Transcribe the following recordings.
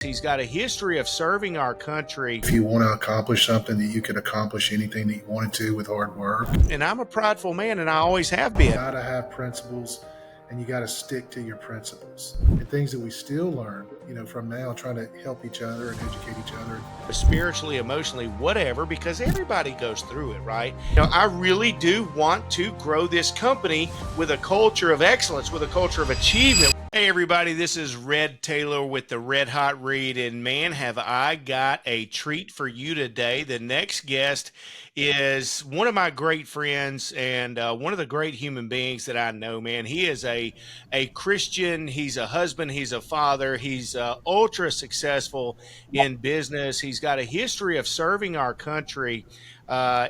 He's got a history of serving our country. If you want to accomplish something, that you could accomplish anything that you wanted to with hard work. And I'm a prideful man, and I always have been. You got to have principles, and you got to stick to your principles. And things that we still learn, from now, trying to help each other and educate each other. Spiritually, emotionally, whatever, because everybody goes through it, right? I really do want to grow this company with a culture of excellence, with a culture of achievement. Hey everybody, this is Red Taylor with the Red Hot Read, and man, have I got a treat for you today. The next guest is one of my great friends and one of the great human beings that I know, man. He is a Christian, he's a husband, he's a father, he's ultra successful in business. He's got a history of serving our country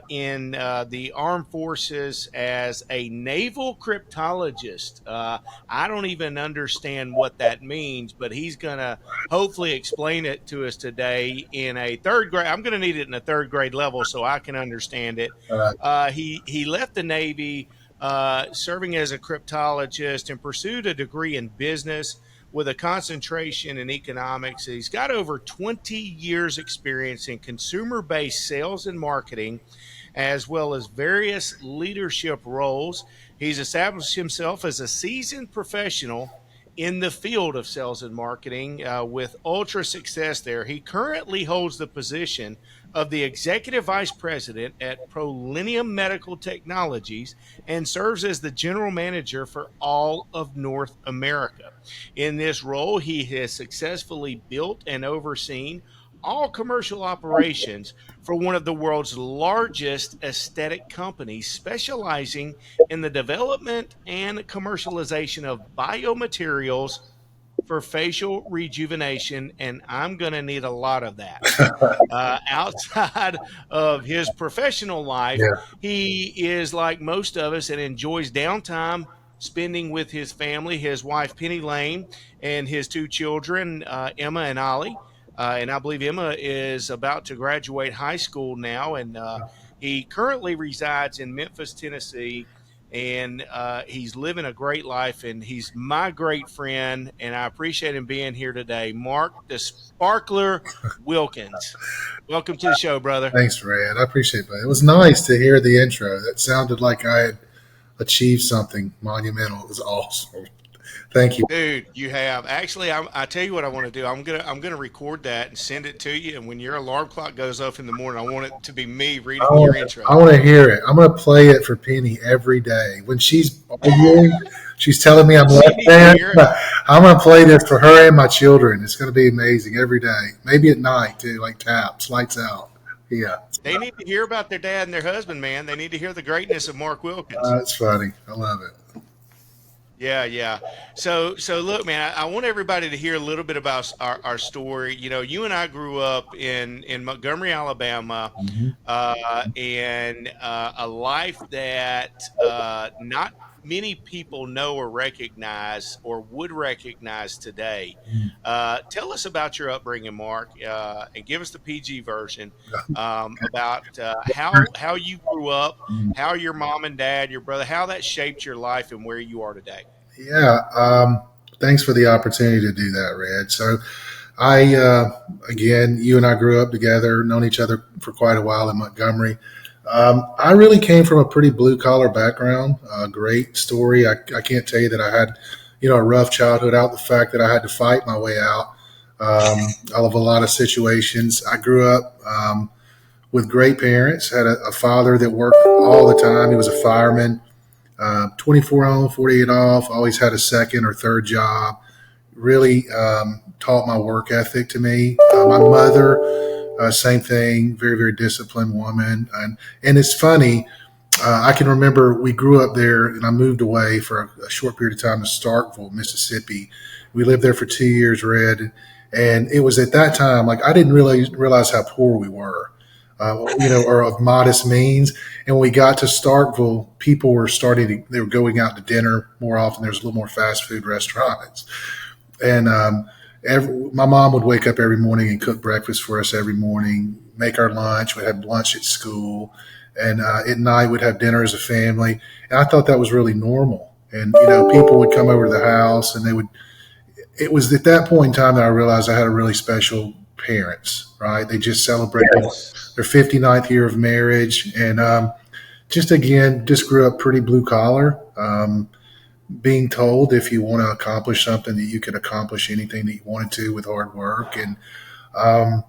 in the armed forces as a naval cryptologist. I don't even understand what that means, but he's going to hopefully explain it to us today in a third grade. I'm going to need it in a third grade level so I can understand it. He left the Navy serving as a cryptologist and pursued a degree in business with a concentration in economics. He's got over 20 years experience in consumer-based sales and marketing, as well as various leadership roles. He's established himself as a seasoned professional in the field of sales and marketing with ultra success there. He currently holds the position of the Executive Vice President at Prollenium Medical Technologies and serves as the General Manager for all of North America. In this role, he has successfully built and overseen all commercial operations for one of the world's largest aesthetic companies, specializing in the development and commercialization of biomaterials for facial rejuvenation, and I'm going to need a lot of that. Outside of his professional life, he is like most of us and enjoys downtime spending with his family, his wife, Penny Lane, and his two children, Emma and Ollie. And I believe Emma is about to graduate high school now, and he currently resides in Memphis, Tennessee, and he's living a great life, and he's my great friend, and I appreciate him being here today. Mark the Sparkler Wilkins. Welcome to the show, brother. Thanks, Red. I appreciate that. It was nice to hear the intro. That sounded like I had achieved something monumental. It was awesome. Thank you, dude. You have actually. I tell you what I want to do. I'm gonna record that and send it to you. And when your alarm clock goes off in the morning, I want it to be me reading your intro. I want to hear it. I'm gonna play it for Penny every day. When she's arguing, she's telling me I'm left-handed. I'm gonna play this for her and my children. It's gonna be amazing every day. Maybe at night too, like taps, lights out. Yeah. They need to hear about their dad and their husband, man. They need to hear the greatness of Mark Wilkins. That's funny. I love it. Yeah. So look, man, I want everybody to hear a little bit about our story. You and I grew up in Montgomery, Alabama, and a life that not many people know or recognize or would recognize today. Tell us about your upbringing, Mark, and give us the PG version about how you grew up, how your mom and dad, your brother, how that shaped your life and where you are today. Yeah. Thanks for the opportunity to do that, Red. So again, you and I grew up together, known each other for quite a while in Montgomery. I really came from a pretty blue collar background. Great story. I can't tell you that I had, a rough childhood out the fact that I had to fight my way out of a lot of situations. I grew up with great parents, had a father that worked all the time. He was a fireman, 24 on, 48 off, always had a second or third job. Really taught my work ethic to me. My mother, same thing, very, very disciplined woman. And it's funny, I can remember we grew up there and I moved away for a short period of time to Starkville, Mississippi. We lived there for 2 years, Red. And it was at that time, like I didn't really realize how poor we were, or of modest means. And when we got to Starkville, people were they were going out to dinner more often. There was a little more fast food restaurants. And my mom would wake up every morning and cook breakfast for us every morning, make our lunch. We'd have lunch at school. And at night, we'd have dinner as a family. And I thought that was really normal. And, people would come over to the house and it was at that point in time that I realized I had a really special parents, right? They just celebrated Yes. their 59th year of marriage. And just again, just grew up pretty blue collar, being told if you want to accomplish something that you could accomplish anything that you wanted to with hard work. And um,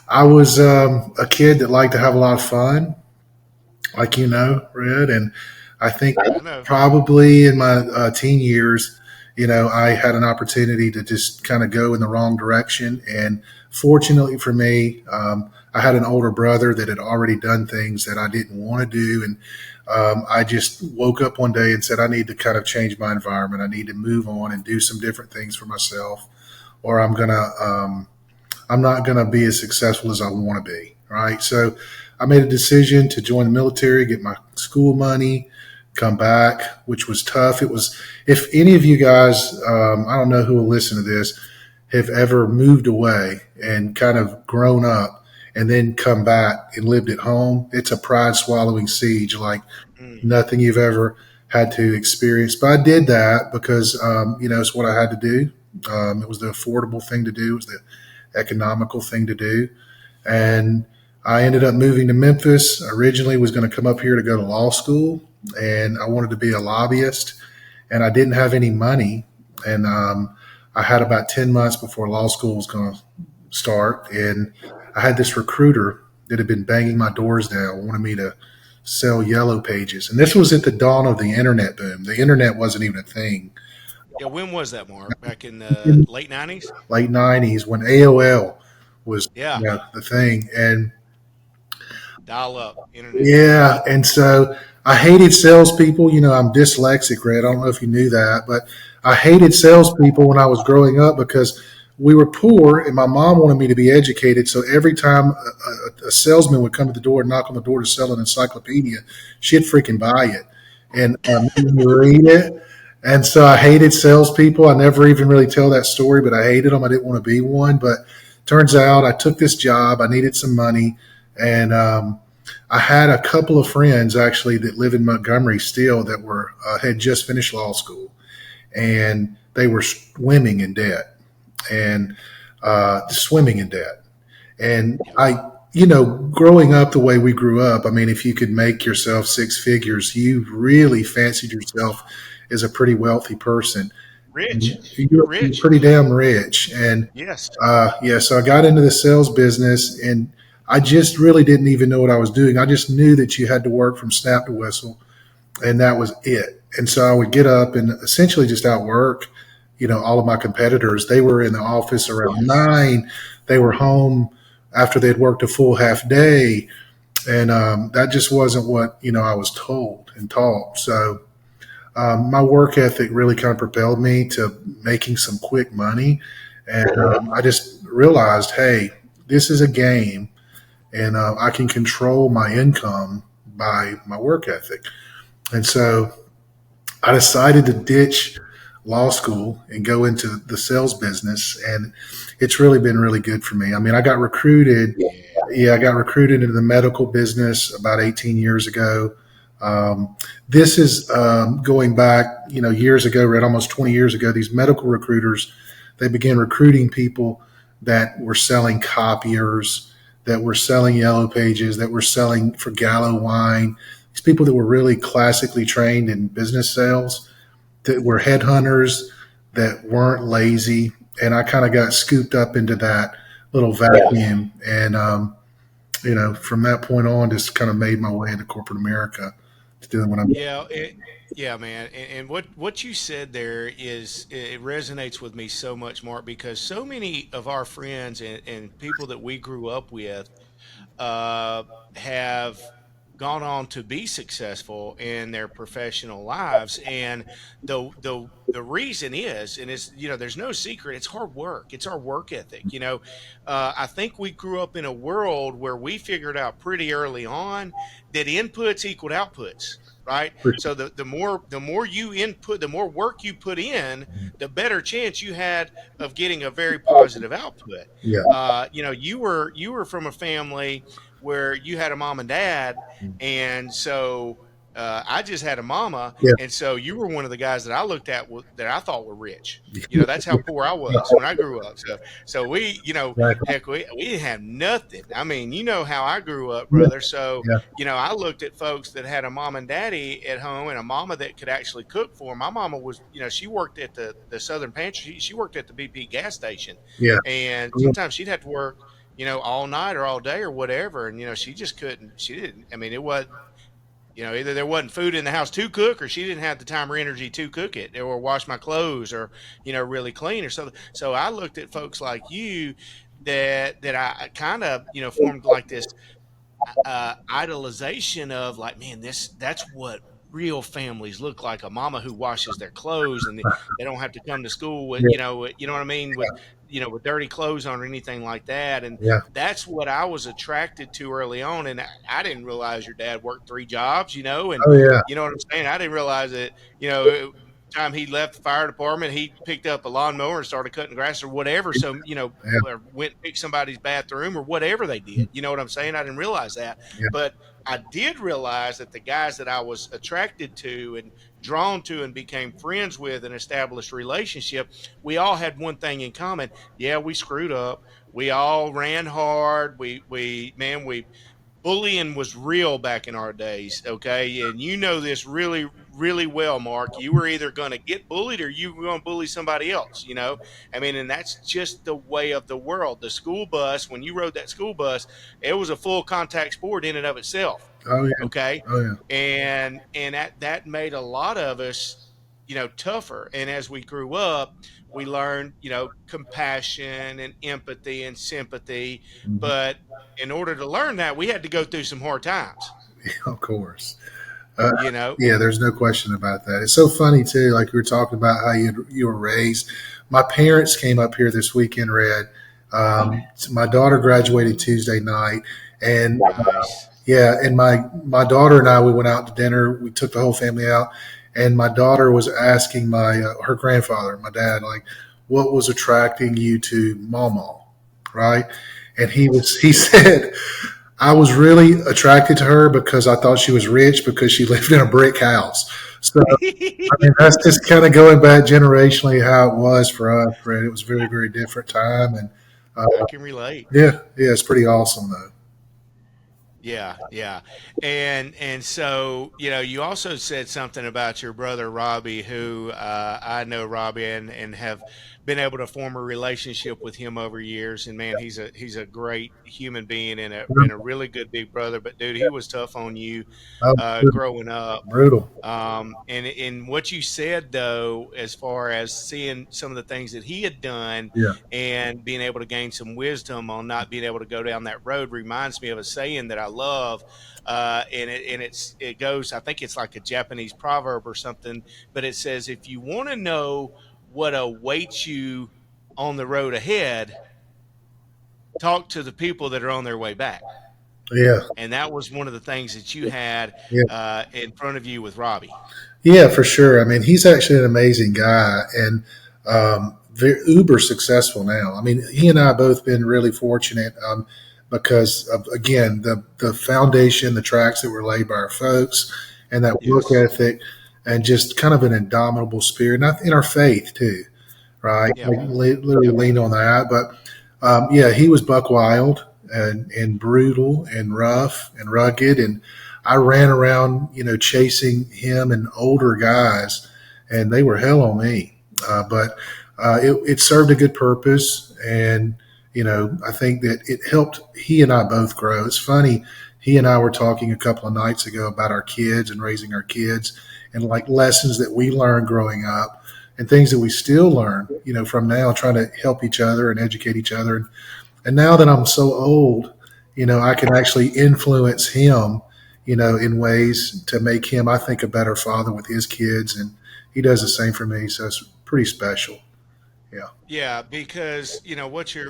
I was a kid that liked to have a lot of fun, like you know, Red. And I think I know. probably in my teen years, I had an opportunity to just kind of go in the wrong direction. And fortunately for me, I had an older brother that had already done things that I didn't want to do. And I just woke up one day and said, I need to kind of change my environment. I need to move on and do some different things for myself, or I'm not gonna be as successful as I want to be. Right. So I made a decision to join the military, get my school money, come back, which was tough. It was, if any of you guys, I don't know who will listen to this, have ever moved away and kind of grown up and then come back and lived at home, it's a pride swallowing siege like Mm. nothing you've ever had to experience. But I did that because, it's what I had to do. It was the affordable thing to do. It was the economical thing to do. And I ended up moving to Memphis. I originally was going to come up here to go to law school, and I wanted to be a lobbyist, and I didn't have any money. And I had about 10 months before law school was going to start. And I had this recruiter that had been banging my doors down, wanted me to sell yellow pages. And this was at the dawn of the internet boom. The internet wasn't even a thing. Yeah, when was that, Mark? Back in the late '90s? Late 90s when AOL was Yeah, the thing. And dial up internet. yeah, and so I hated salespeople. I'm dyslexic, Red. I don't know if you knew that, but I hated salespeople when I was growing up because we were poor, and my mom wanted me to be educated. So every time a salesman would come to the door and knock on the door to sell an encyclopedia, she'd freaking buy it and read it. And so I hated salespeople. I never even really tell that story, but I hated them. I didn't want to be one. But turns out I took this job. I needed some money, and I had a couple of friends actually that live in Montgomery still that were had just finished law school, and they were swimming in debt and swimming in debt. And growing up the way we grew up, I mean, if you could make yourself six figures, you really fancied yourself as a pretty wealthy person. Rich. You're You're rich. pretty damn rich. And Yes. yeah, so I got into the sales business, and I just really didn't even know what I was doing. I just knew that you had to work from snap to whistle, and that was it. And so I would get up and essentially just outwork, all of my competitors. They were in the office around Yes. 9. They were home after they'd worked a full half day. And that just wasn't what, I was told and taught. So my work ethic really kind of propelled me to making some quick money. And I just realized, hey, this is a game, and I can control my income by my work ethic. And so I decided to ditch law school and go into the sales business, and it's really been really good for me. I mean, I got recruited. Yeah. Yeah, I got recruited into the medical business about 18 years ago. This is going back, years ago, right, almost 20 years ago. These medical recruiters, they began recruiting people that were selling copiers, that were selling yellow pages, that were selling for Gallo wine. These people that were really classically trained in business sales, that were headhunters, that weren't lazy. And I kind of got scooped up into that little vacuum. And, from that point on, just kind of made my way into corporate America to doing what I'm doing. Yeah, yeah, man. And what you said there is it resonates with me so much, Mark, because so many of our friends and people that we grew up with uh, have gone on to be successful in their professional lives, and the reason is, and it's, there's no secret, it's hard work, it's our work ethic. I think we grew up in a world where we figured out pretty early on that inputs equaled outputs, right? So the more you input, the more work you put in, the better chance you had of getting a very positive output. Yeah. You were from a family where you had a mom and dad, and so I just had a mama, Yeah. and so you were one of the guys that I looked at that I thought were rich. You know, that's how poor I was when I grew up. So we, you know, Exactly. heck, we didn't have nothing. I mean, you know how I grew up, Yeah. brother. So, Yeah. you know, I looked at folks that had a mom and daddy at home and a mama that could actually cook for them. My mama was, you know, she worked at the Southern Pantry. She worked at the BP gas station, Yeah. and sometimes she'd have to work, you know, all night or all day or whatever. And, you know, she just couldn't, she didn't, I mean, it was, you know, either there wasn't food in the house to cook, or she didn't have the time or energy to cook it, or wash my clothes, or, you know, really clean or something. So I looked at folks like you that I kind of, you know, formed like this idolization of, like, man, that's what real families look like, a mama who washes their clothes, and they don't have to come to school with, Yeah. you know what I mean, with, you know, with dirty clothes on or anything like that. And Yeah. that's what I was attracted to early on. And I didn't realize your dad worked 3 jobs, you know, and Oh yeah. you know what I'm saying. I didn't realize that, you know, time he left the fire department, he picked up a lawnmower and started cutting grass or whatever. So, you know, Yeah. or went and picked somebody's bathroom or whatever they did. You know what I'm saying? I didn't realize that. Yeah. But I did realize that the guys that I was attracted to and drawn to and became friends with and established relationship, we all had one thing in common. Yeah, we screwed up. We all ran hard. We bullying was real back in our days. Okay. And you know this really, really well, Mark. You were either going to get bullied or you were going to bully somebody else, you know? I mean, and that's just the way of the world. The school bus, when you rode that school bus, it was a full contact sport in and of itself. Oh yeah. Okay. Oh yeah. And that made a lot of us, you know, tougher. And as we grew up, we learned, you know, compassion and empathy and sympathy. Mhm. But in order to learn that, we had to go through some hard times, Of course. Uh, you know? yeah, there's no question about that. It's so funny too. Like you were talking about how you were raised. My parents came up here this weekend. Red. My daughter graduated Tuesday night, and Nice. yeah, and my daughter and I, we went out to dinner. We took the whole family out, and my daughter was asking my her grandfather, my dad, like, what was attracting you to Mama, right? And he said, I was really attracted to her because I thought she was rich because she lived in a brick house. So I mean, that's just kind of going back generationally how it was for us, Fred. It was a very, very different time, and I uh, can relate. yeah, it's pretty awesome though. Yeah, yeah. And so, you know, you also said something about your brother Robbie, who I know Robbie and have been able to form a relationship with him over years. And man, he's a great human being and a really good big brother. But dude, he was tough on you Um, growing up. brutal. And in what you said, though, as far as seeing some of the things that he had done Yeah, and being able to gain some wisdom on not being able to go down that road, reminds me of a saying that I love. It goes, I think it's like a Japanese proverb or something, but it says, if you want to know what awaits you on the road ahead, talk to the people that are on their way back. yeah, And that was one of the things that you had yeah. in front of you with Robbie. Yeah, for sure. I mean, he's actually an amazing guy and very uber successful now. I mean, he and I both been really fortunate because of, again, the foundation, the tracks that were laid by our folks, and that work Yes. ethic, and just kind of an indomitable spirit, and in our faith too, right? Yep. Like, literally Yep. lean on that. But yeah, he was buck wild and brutal and rough and rugged, and I ran around, chasing him and older guys, and they were hell on me. But it served a good purpose, and I think that it helped he and I both grow. It's funny. He and I were talking a couple of nights ago about our kids and raising our kids, and like lessons that we learned growing up, and things that we still learn, from now, trying to help each other and educate each other. And now that I'm so old, I can actually influence him, in ways to make him, I think, a better father with his kids. And he does the same for me. So it's pretty special. Yeah. Yeah, because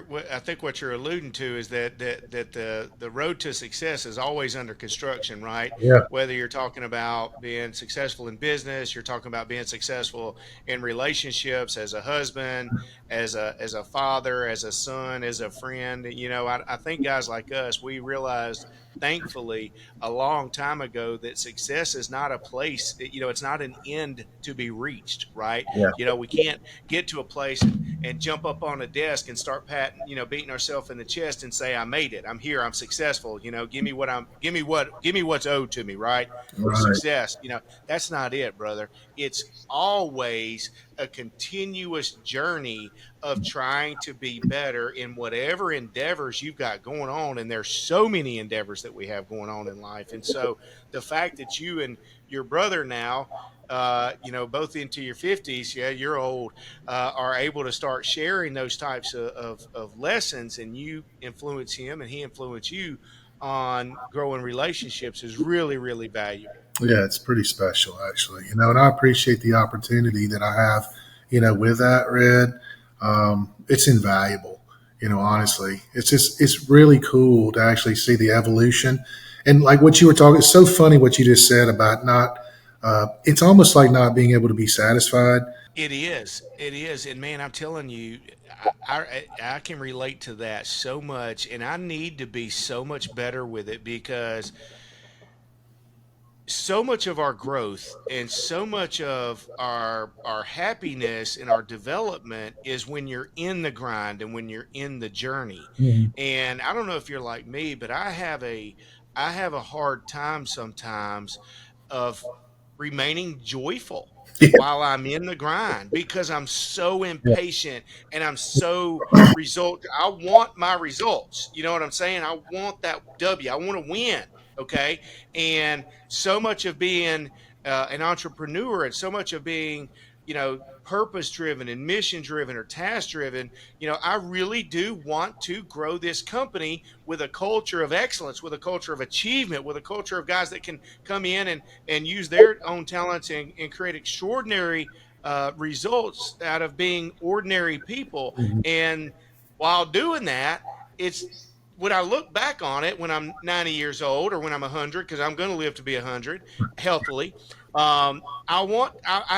what I think what you're alluding to is that the road to success is always under construction, right? Yeah. Whether you're talking about being successful in business, you're talking about being successful in relationships as a husband, as a father, as a son, as a friend. I think guys like us, we realized thankfully a long time ago that success is not a place, it's not an end to be reached, right? Yeah. We can't get to a place and jump up on a desk and start patting, beating ourselves in the chest and say, I made it. I'm here. I'm successful. Give me what's owed to me, right? For Right. success. That's not it, brother. It's always a continuous journey of trying to be better in whatever endeavors you've got going on. And there's so many endeavors that we have going on in life. And so the fact that you and your brother now, both into your 50s, yeah, you're old, are able to start sharing those types of lessons, and you influence him and he influence you on growing relationships is really, really valuable. Yeah, it's pretty special actually. And I appreciate the opportunity that I have, with that, Red. It's invaluable. Honestly, it's really cool to actually see the evolution. And like what you were talking, it's so funny what you just said about not. It's almost like not being able to be satisfied. It is, and man, I'm telling you, I can relate to that so much, and I need to be so much better with it because so much of our growth and so much of our happiness and our development is when you're in the grind and when you're in the journey. Mhm. And I don't know if you're like me, but I have a hard time sometimes of remaining joyful while I'm in the grind because I'm so Yeah. impatient and I'm so result. I want my results. You know what I'm saying? I want that W. I want to win. Okay. And so much of being an entrepreneur and so much of being, purpose driven and mission driven or task driven, I really do want to grow this company with a culture of excellence, with a culture of achievement, with a culture of guys that can come in and use their own talents and create extraordinary results out of being ordinary people. Mhm. And while doing that, it's when I look back on it when I'm 90 years old or when I'm 100, because I'm going to live to be 100 healthily. I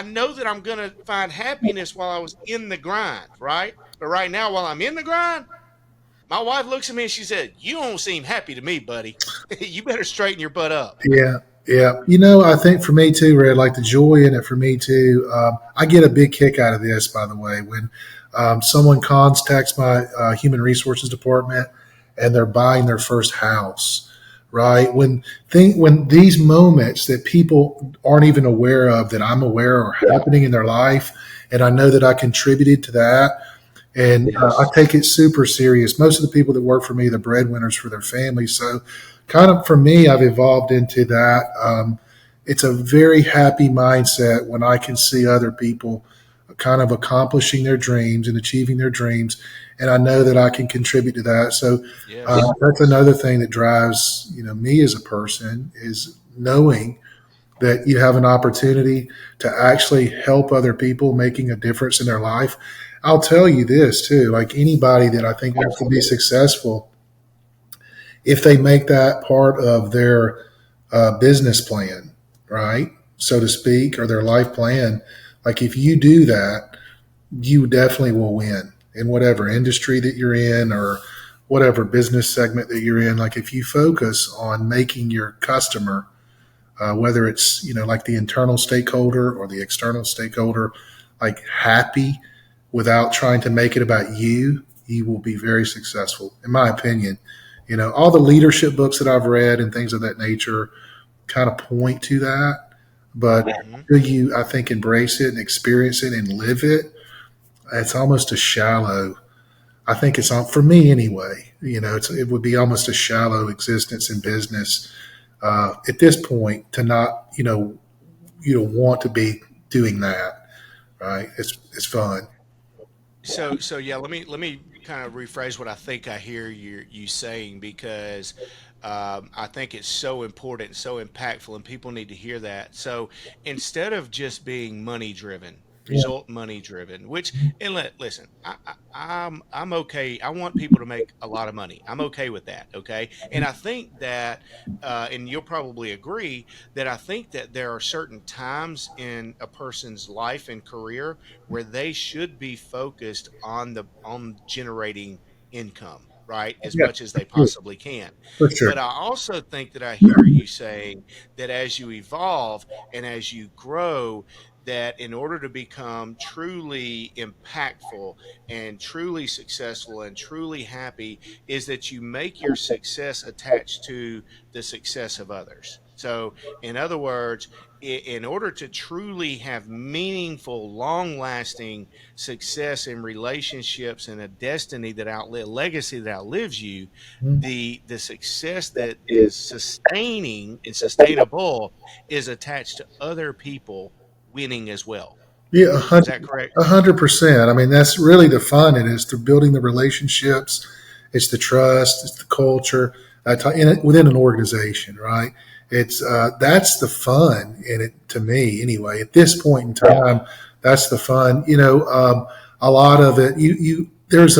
know that I'm going to find happiness while I was in the grind, right? But right now, while I'm in the grind, my wife looks at me and she said, "You don't seem happy to me, buddy. You better straighten your butt up." Yeah, yeah. I think for me too, Red, like the joy in it for me too. I get a big kick out of this, by the way, when someone contacts my human resources department and they're buying their first house, right? When these moments that people aren't even aware of that I'm aware are happening in their life, and I know that I contributed to that. And I Yes. take it super serious. Most of the people that work for me, are the breadwinners for their families. So, kind of for me, I've evolved into that. It's a very happy mindset when I can see other people kind of accomplishing their dreams and achieving their dreams, and I know that I can contribute to that. So Yes. that's another thing that drives me as a person is knowing that you have an opportunity to actually help other people, making a difference in their life. I'll tell you this too, like anybody that I think wants to be successful, if they make that part of their business plan, right, so to speak, or their life plan, like if you do that, you definitely will win in whatever industry that you're in or whatever business segment that you're in. Like if you focus on making your customer, whether it's like the internal stakeholder or the external stakeholder, like happy without trying to make it about you, you will be very successful, in my opinion. All the leadership books that I've read and things of that nature kind of point to that, but Hmm. until you, I think, embrace it and experience it and live it, it's almost a shallow. I think it's for me anyway. It would be almost a shallow existence in business at this point to not, you don't want to be doing that, right? It's fun. So yeah, let me kind of rephrase what I think I hear you saying because I think it's so important, so impactful, and people need to hear that. So instead of just being money driven, Yeah. result money driven. Which and listen, I'm okay. I want people to make a lot of money. I'm okay with that. Okay, and I think that, and you'll probably agree that I think that there are certain times in a person's life and career where they should be focused on generating income, right, as Yeah. much as they Yeah, possibly can. for sure. But I also think that I hear you saying that as you evolve and as you grow, that in order to become truly impactful and truly successful and truly happy, is that you make your success attached to the success of others. So, in other words, in order to truly have meaningful, long lasting success in relationships and a destiny that outlives, legacy that outlives you, Mhm. the success that is sustaining and sustainable is attached to other people winning as well. Yeah, Is that correct? 100%. I mean, that's really the fun. It is through building the relationships. It's the trust. It's the culture within an organization, right? It's that's the fun in it to me, anyway. At this point in time, that's the fun. A lot of it. There's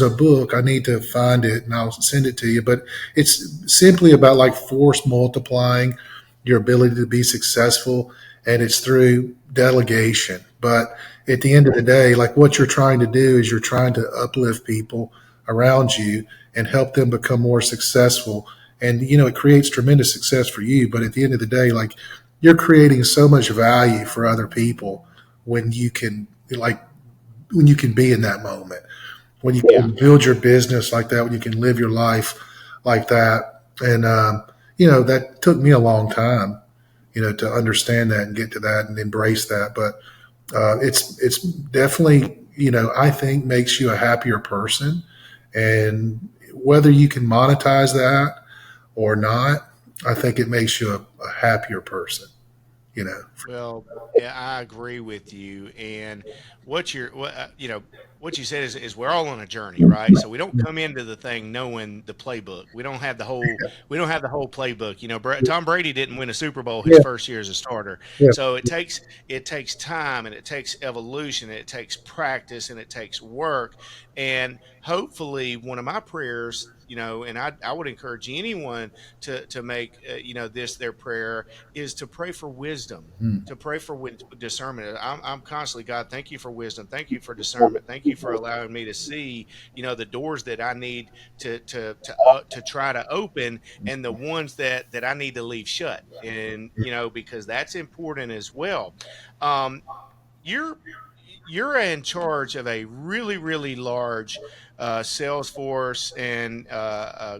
a book. I need to find it and I'll send it to you. But it's simply about like force multiplying your ability to be successful, and it's through delegation. But at the end of the day, like what you're trying to do is you're trying to uplift people around you and help them become more successful. And it creates tremendous success for you. But at the end of the day, like you're creating so much value for other people when you can be in that moment, when you Yeah. can build your business like that, when you can live your life like that. And that took me a long time, to understand that and get to that and embrace that. But it's definitely, I think makes you a happier person. And whether you can monetize that or not, I think it makes you a happier person, you know. Well, yeah, I agree with you. And what you said is we're all on a journey, right? So we don't come into the thing knowing the playbook. We don't have the whole playbook. Tom Brady didn't win a Super Bowl his Yeah, first year as a starter. yeah, So it takes time and it takes evolution and it takes practice and it takes work. And hopefully, one of my prayers, and I would encourage anyone to make this their prayer, is to pray for wisdom, mm, to pray for discernment. I'm constantly, God, thank you for wisdom, thank you for discernment, thank you for allowing me to see, the doors that I need to try to open, and the ones that I need to leave shut, and because that's important as well. Um, you're you're in charge of a really really large sales force and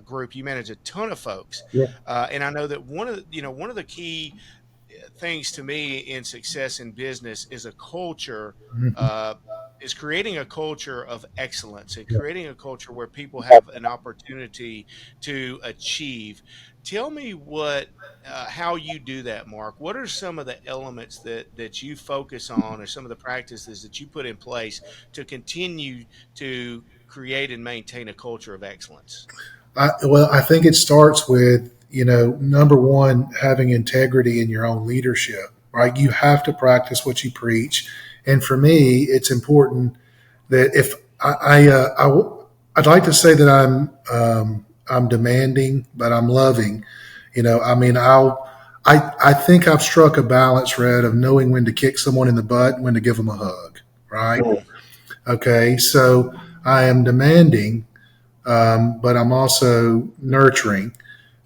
group. You manage a ton of folks, yeah, and I know that one of the key things to me in success in business is a culture, mhm, uh, is creating a culture of excellence and yeah. creating a culture where people have an opportunity to achieve. Tell me how you do that, Mark. What are some of the elements that you focus on, or some of the practices that you put in place to continue to create and maintain a culture of excellence? I think it starts with, number one, having integrity in your own leadership, right? You have to practice what you preach. And for me, it's important that if I'd like to say that I'm demanding, but I'm loving. I mean, I think I've struck a balance, Red, of knowing when to kick someone in the butt and when to give them a hug, right? Mm, Okay, so I am demanding, but I'm also nurturing.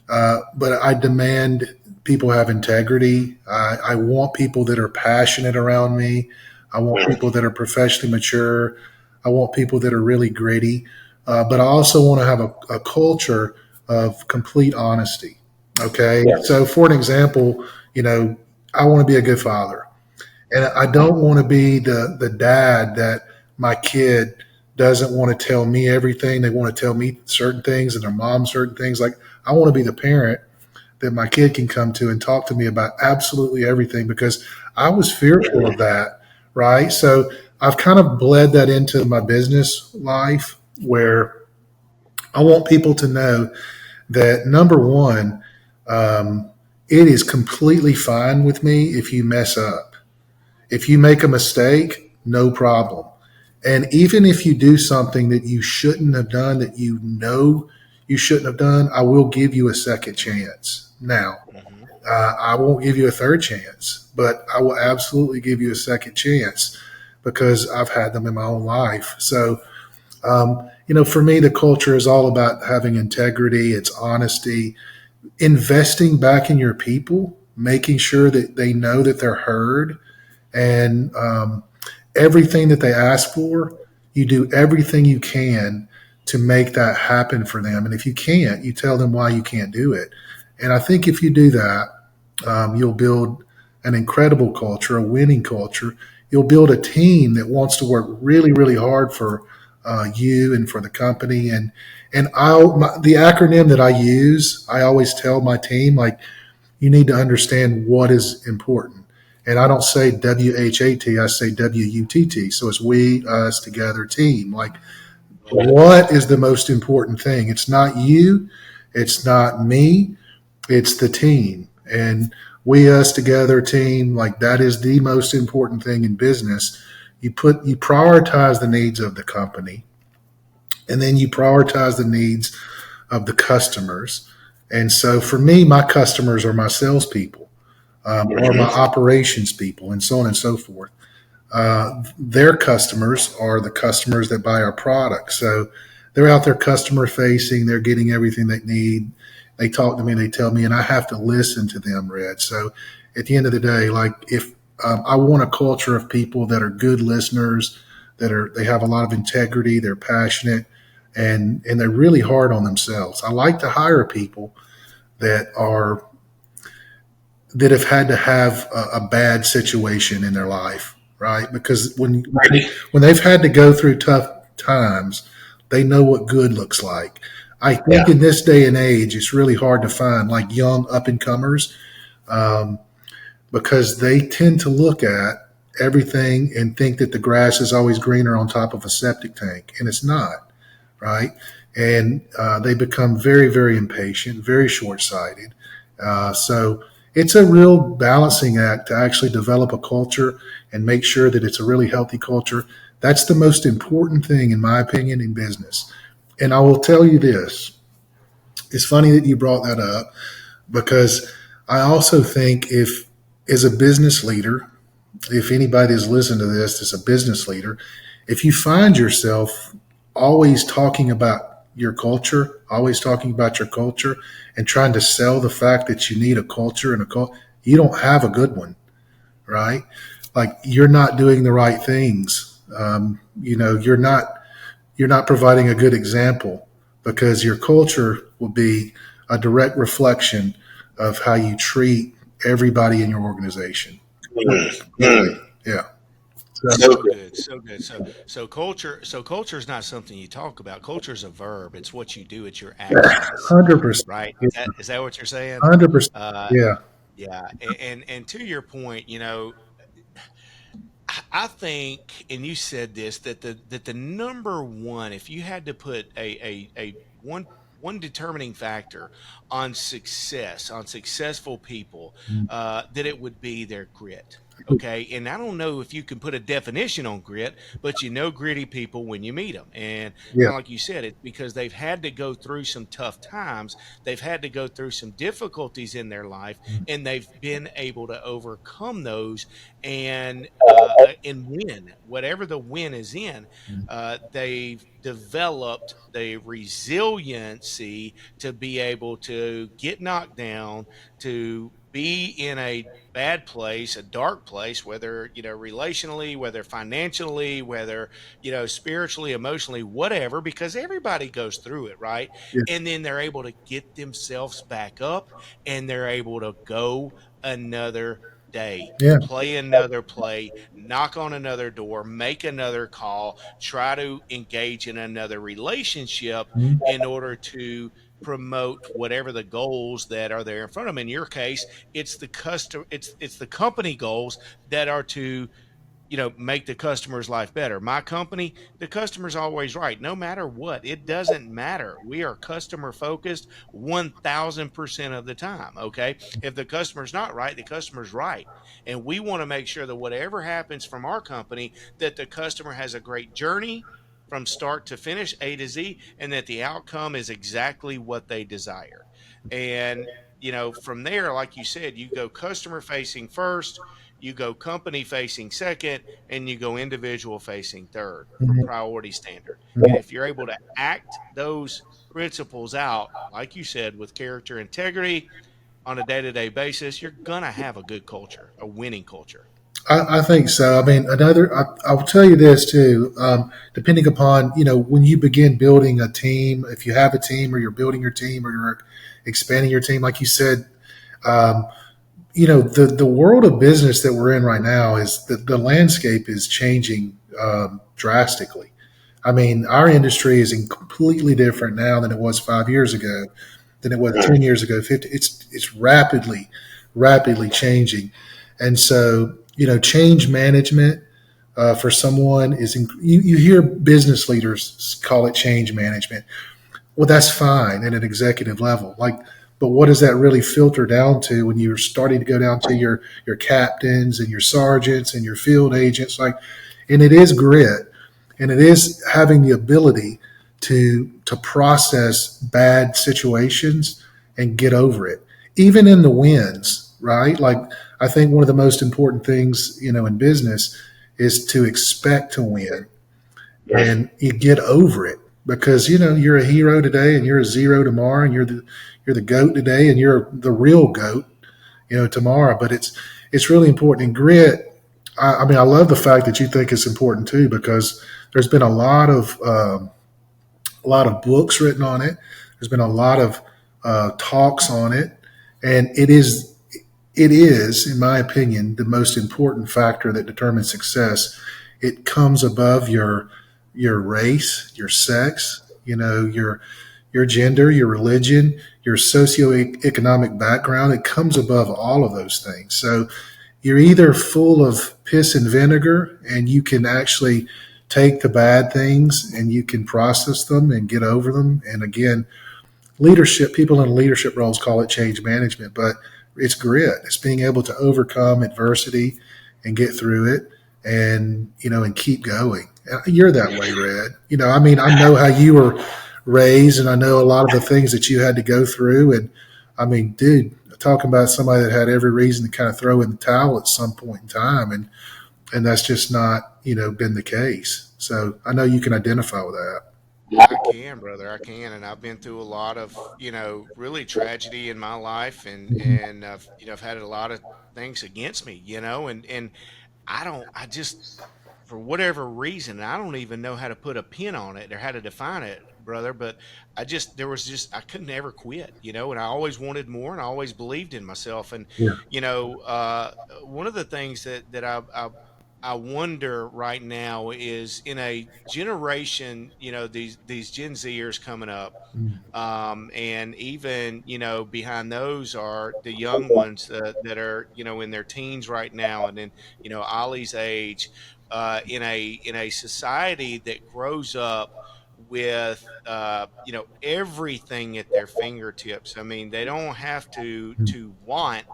But I demand people have integrity. I want people that are passionate around me. I want people that are professionally mature. I want people that are really gritty. But I also want to have a culture of complete honesty. Okay. yeah. So, for an example, I want to be a good father. And I don't want to be the dad that my kid doesn't want to tell me everything. They want to tell me certain things and their mom certain things. Like, I want to be the parent that my kid can come to and talk to me about absolutely everything, because I was fearful of that. Right. So I've kind of bled that into my business life, where I want people to know that, number one, um, it is completely fine with me if you mess up. If you make a mistake, no problem. And even if you do something that you shouldn't have done, that you know you shouldn't have done, I will give you a second chance. Now, Hmm. I won't give you a third chance, but I will absolutely give you a second chance because I've had them in my own life. So, for me, the culture is all about having integrity, it's honesty, investing back in your people, making sure that they know that they're heard, and everything that they ask for, you do everything you can to make that happen for them. And if you can't, you tell them why you can't do it. And I think if you do that, you'll build an incredible culture, a winning culture. You'll build a team that wants to work really, really hard for you and for the company. And the acronym that I use, I always tell my team, like, you need to understand what is important. And I don't say WHAT, I say WUTT. So it's we, us, together, team. Like, Love it. what is the most important thing? It's not you, it's not me, it's the team. And we, us, together, team, like that is the most important thing in business. You prioritize the needs of the company, and then you prioritize the needs of the customers. And so for me, my customers are my salespeople, or my Hmm. operations people, and so on and so forth. Their customers are the customers that buy our products. So they're out there customer facing, they're getting everything they need. They talk to me, they tell me, and I have to listen to them, Red. So at the end of the day, like if I want a culture of people that are good listeners, they have a lot of integrity, they're passionate, and they're really hard on themselves. I like to hire people that are that have had to have a bad situation in their life, right? Because when they've had to go through tough times, they know what good looks like. I think Yeah. in this day and age, it's really hard to find like young up and comers, um, because they tend to look at everything and think that the grass is always greener on top of a septic tank, and it's not, right? And they become very, very impatient, very short sighted. So it's a real balancing act to actually develop a culture and make sure that it's a really healthy culture. That's the most important thing, in my opinion, in business. And I will tell you this, it's funny that you brought that up because I also think if, as a business leader, if anybody is listening to this as a business leader, if you find yourself always talking about your culture, always talking about your culture and trying to sell the fact that you need a culture and a culture, you don't have a good one, right? Like you're not doing the right things. You're not providing a good example because your culture will be a direct reflection of how you treat everybody in your organization. Yeah. So, So good, so good. So culture is not something you talk about. Culture is a verb. It's what you do. It's your actions, 100%. right? Yeah, Is that what you're saying? 100%. Uh, Yeah. yeah. And to your point, I think, and you said this, that the number one, if you had to put a one determining factor on success, on successful people, that it would be their grit. Okay, and I don't know if you can put a definition on grit, but gritty people when you meet them, and Yeah. kind of like you said, it's because they've had to go through some tough times, they've had to go through some difficulties in their life, and they've been able to overcome those and win whatever the win is in. They've developed the resiliency to be able to get knocked down, to be in a bad place, a dark place, whether relationally, whether financially, whether spiritually, emotionally, whatever, because everybody goes through it, right? Yeah. And then they're able to get themselves back up, and they're able to go another day, Yeah. play another play, knock on another door, make another call, try to engage in another relationship Mhm. in order to promote whatever the goals that are there in front of them. In your case, it's the company goals that are to make the customer's life better. My company, the customer's always right, no matter what. It doesn't matter. We are customer focused 1000% of the time. Okay. If the customer's not right, the customer's right. And we want to make sure that whatever happens from our company, that the customer has a great journey from start to finish, A to Z, and that the outcome is exactly what they desire. And, from there, like you said, you go customer facing first, you go company facing second, and you go individual facing third for Mhm. priority standard. And Mhm. if you're able to act those principles out, like you said, with character integrity on a day-to-day basis, you're going to have a good culture, a winning culture. I think so. I mean, I'll tell you this too. Depending upon, when you begin building a team, if you have a team or you're building your team or you're expanding your team, like you said, um, the world of business that we're in right now is the landscape is changing drastically. I mean, our industry is completely different now than it was 5 years ago, than it was 10 years ago. 50. It's rapidly changing, and so change management for someone is you hear business leaders call it change management. Well, that's fine at an executive level. But what does that really filter down to when you're starting to go down to your captains and your sergeants and your field agents? And it is grit, and it is having the ability to process bad situations and get over it, even in the wins. Right? Like I think one of the most important things in business is to expect to win and you get over it because you're a hero today and you're a zero tomorrow and you're the goat today and you're the real goat tomorrow. But it's really important. And grit, I mean, I love the fact that you think it's important too, because there's been a lot of books written on it. There's been a lot of talks on it, and it is, in my opinion, the most important factor that determines success. It comes above your race, your sex, your gender, your religion, your socioeconomic background. It comes above all of those things. So you're either full of piss and vinegar, and you can actually take the bad things and you can process them and get over them. And again, leadership, people in leadership roles call it change management, but it's grit. It's being able to overcome adversity and get through it and keep going. You're that way, Red. I mean, I know how you were raised and I know a lot of the things that you had to go through. And I mean, dude, talking about somebody that had every reason to kind of throw in the towel at some point in time. And that's just not, been the case. So I know you can identify with that. I can, brother. I can, and I've been through a lot of, really tragedy in my life, and I've had a lot of things against me, and I just, for whatever reason, I don't even know how to put a pin on it or how to define it, brother. But I couldn't ever quit, and I always wanted more, and I always believed in myself, and Yeah. one of the things that I wonder right now is in a generation, these Gen Zers coming up, Mm. and even behind those are the young ones that are in their teens right now, and then Ollie's age, in a society that grows up with everything at their fingertips. I mean, they don't have to want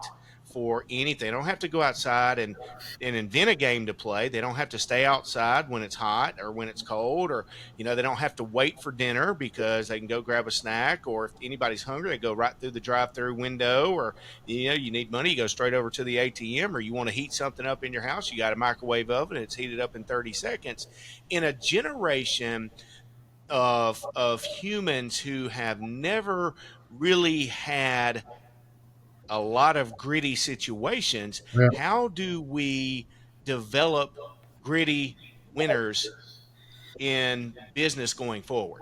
for anything. They don't have to go outside and invent a game to play. They don't have to stay outside when it's hot or when it's cold, or they don't have to wait for dinner because they can go grab a snack, or if anybody's hungry, they go right through the drive-through window, or you need money, you go straight over to the ATM, or you want to heat something up in your house, you got a microwave oven, it's heated up in 30 seconds. In a generation of humans who have never really had a lot of gritty situations, Yeah. how do we develop gritty winners in business going forward?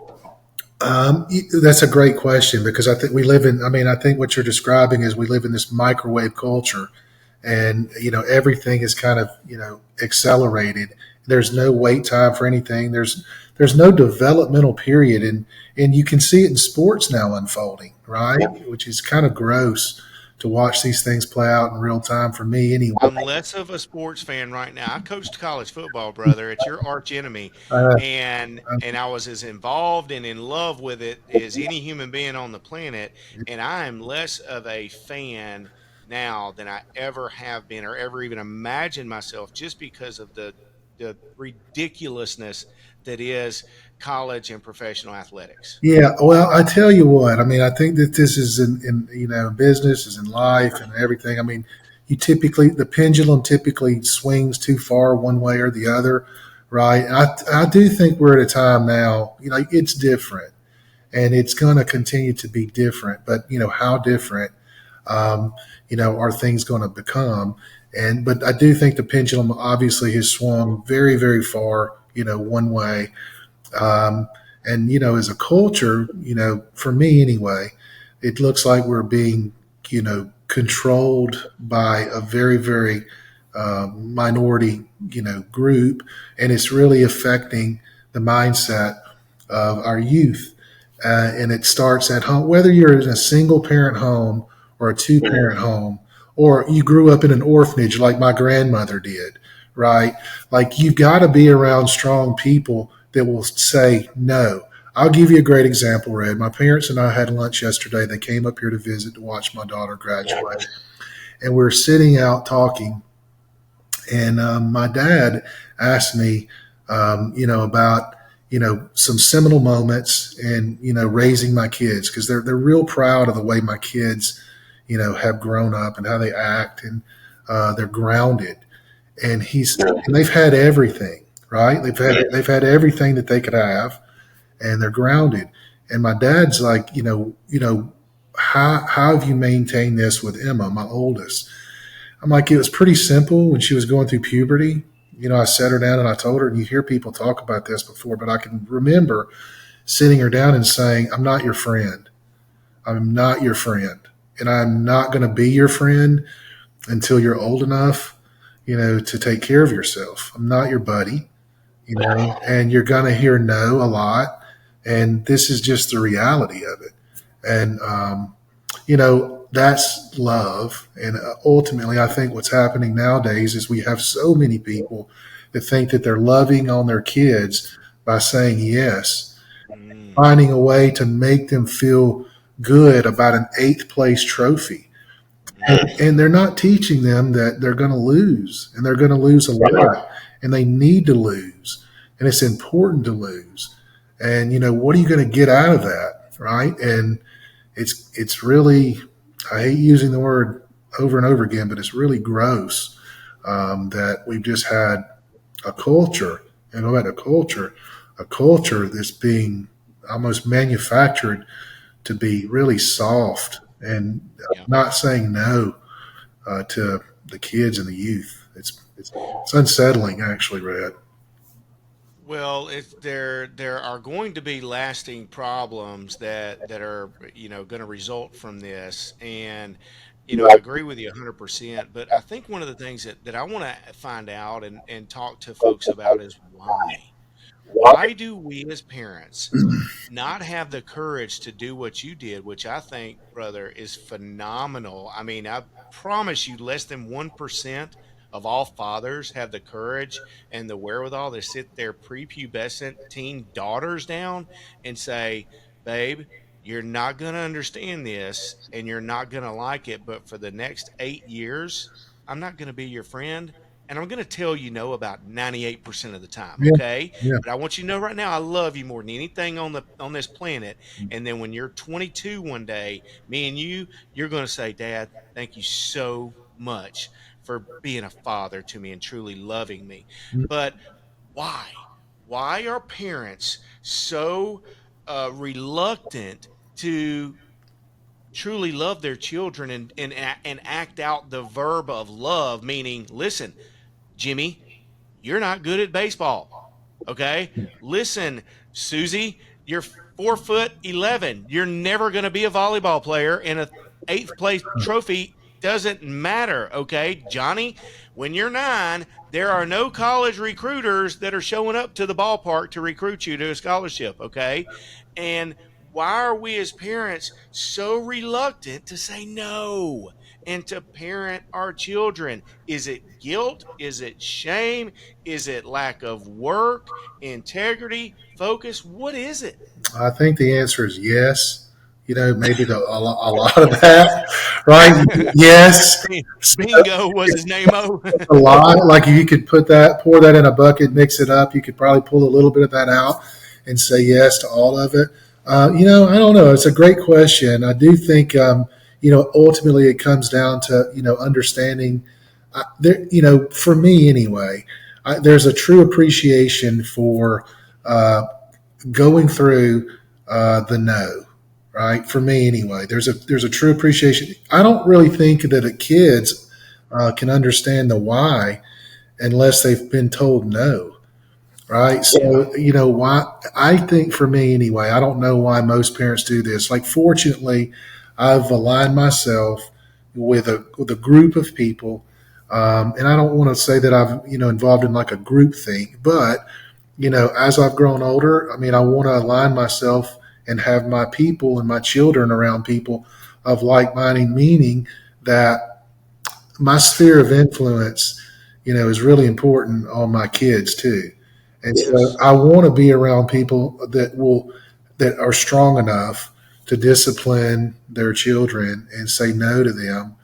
That's a great question because I think I think what you're describing is we live in this microwave culture and, everything is kind of, accelerated. There's no wait time for anything. There's no developmental period. And you can see it in sports now unfolding, right? Which is kind of gross to watch these things play out in real time for me anyway. I'm less of a sports fan right now. I coached college football, brother. It's your arch enemy, Uh, and I was as involved and in love with it as any human being on the planet. And I am less of a fan now than I ever have been or ever even imagined myself, just because of the ridiculousness that is college and professional athletics. Yeah, well, I tell you what. I mean, I think that this is in business, is in life, and everything. I mean, you typically the pendulum typically swings too far one way or the other, right? I do think we're at a time now. It's different, and it's going to continue to be different. But how different, are things going to become? But I do think the pendulum obviously has swung very, very far, one way. Um, and as a culture, for me anyway, it looks like we're being, controlled by a very, very minority, group, and it's really affecting the mindset of our youth. And it starts at home, whether you're in a single parent home or a two parent home, or you grew up in an orphanage like my grandmother did, right? Like you've got to be around strong people that will say no. I'll give you a great example, Red. My parents and I had lunch yesterday. They came up here to visit to watch my daughter graduate. And we are sitting out talking. And my dad asked me, about, some seminal moments and, raising my kids, because they're real proud of the way my kids, have grown up and how they act, and they're grounded. And they've had everything, right? They've had everything that they could have, and they're grounded. And my dad's like, how have you maintained this with Emma, my oldest? I'm like, it was pretty simple when she was going through puberty. I sat her down and I told her, and you hear people talk about this before, but I can remember sitting her down and saying, I'm not your friend. I'm not your friend. And I'm not going to be your friend until you're old enough, to take care of yourself. I'm not your buddy, and you're going to hear no a lot. And this is just the reality of it. And, that's love. And ultimately, I think what's happening nowadays is we have so many people that think that they're loving on their kids by saying yes, finding a way to make them feel good about an eighth place trophy. And they're not teaching them that they're going to lose, and they're going to lose a lot, and they need to lose, and it's important to lose. And what are you going to get out of that, right? And it's really, I hate using the word over and over again, but it's really gross, that we've just had a culture, and go back to culture, a culture that's being almost manufactured to be really soft and Yeah. not saying no to the kids and the youth. It's unsettling, actually, Red. Well, there are going to be lasting problems that are going to result from this, and I agree with you 100%. But I think one of the things that I want to find out and talk to folks about is why. Why do we as parents not have the courage to do what you did, which I think, brother, is phenomenal. I mean, I promise you, less than 1% of all fathers have the courage and the wherewithal to sit their prepubescent teen daughters down and say, babe, you're not going to understand this and you're not going to like it, but for the next 8 years, I'm not going to be your friend. And I'm going to tell you no about 98% of the time, Yeah, okay? yeah. But I want you to know right now, I love you more than anything on this planet. And then when you're 22 one day, me and you're going to say, Dad, thank you so much for being a father to me and truly loving me. But why? Why are parents so reluctant to truly love their children and act out the verb of love? Meaning, listen, Jimmy, you're not good at baseball. Okay. Listen, Susie, you're 4'11". You're never going to be a volleyball player, and a eighth place trophy doesn't matter. Okay. Johnny, when you're 9, there are no college recruiters that are showing up to the ballpark to recruit you to a scholarship. Okay. And why are we as parents so reluctant to say no and to parent our children? Is it guilt? Is it shame? Is it lack of work, integrity, focus? What is it? I think the answer is yes. Maybe a lot of that, right? Yes. Bingo was his name. Oh, A lot. Like you could pour that in a bucket, mix it up. You could probably pull a little bit of that out and say yes to all of it. I don't know. It's a great question. I do think, ultimately it comes down to, understanding for me anyway, there's a true appreciation for going through the no, right? For me anyway, there's a true appreciation. I don't really think that the kids can understand the why unless they've been told no, right? yeah, So why I think for me anyway, I don't know why most parents do this. Like fortunately, I've aligned myself with a group of people, and I don't want to say that I've involved in like a group thing, but as I've grown older, I mean, I want to align myself and have my people and my children around people of like-minded, meaning that my sphere of influence, is really important on my kids too. And so yes, I want to be around people that are strong enough to discipline their children and say no to them,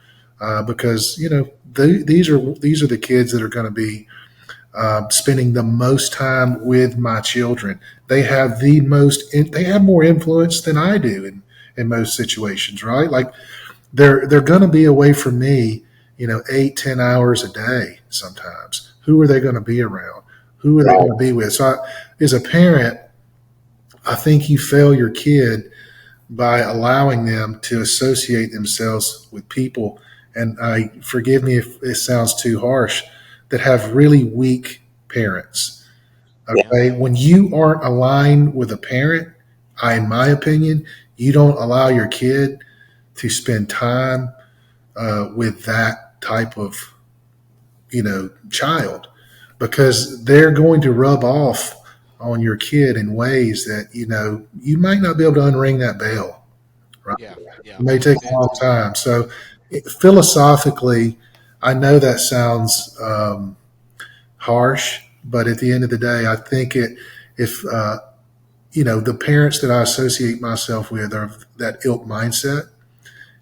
because these are the kids that are going to be spending the most time with my children. They have more influence than I do in most situations, right? Like they're going to be away from me, 8, 10 hours a day sometimes. Who are they going to be around? Who are they going to be with? So as a parent, I think you fail your kid by allowing them to associate themselves with people. And forgive me if it sounds too harsh, that have really weak parents. yeah, Okay, when you aren't aligned with a parent, in my opinion, you don't allow your kid to spend time with that type of child, because they're going to rub off on your kid in ways that you might not be able to unring that bell. Right? yeah, yeah. It may take a long time. So philosophically, I know that sounds harsh, but at the end of the day, I think if the parents that I associate myself with are that ilk mindset,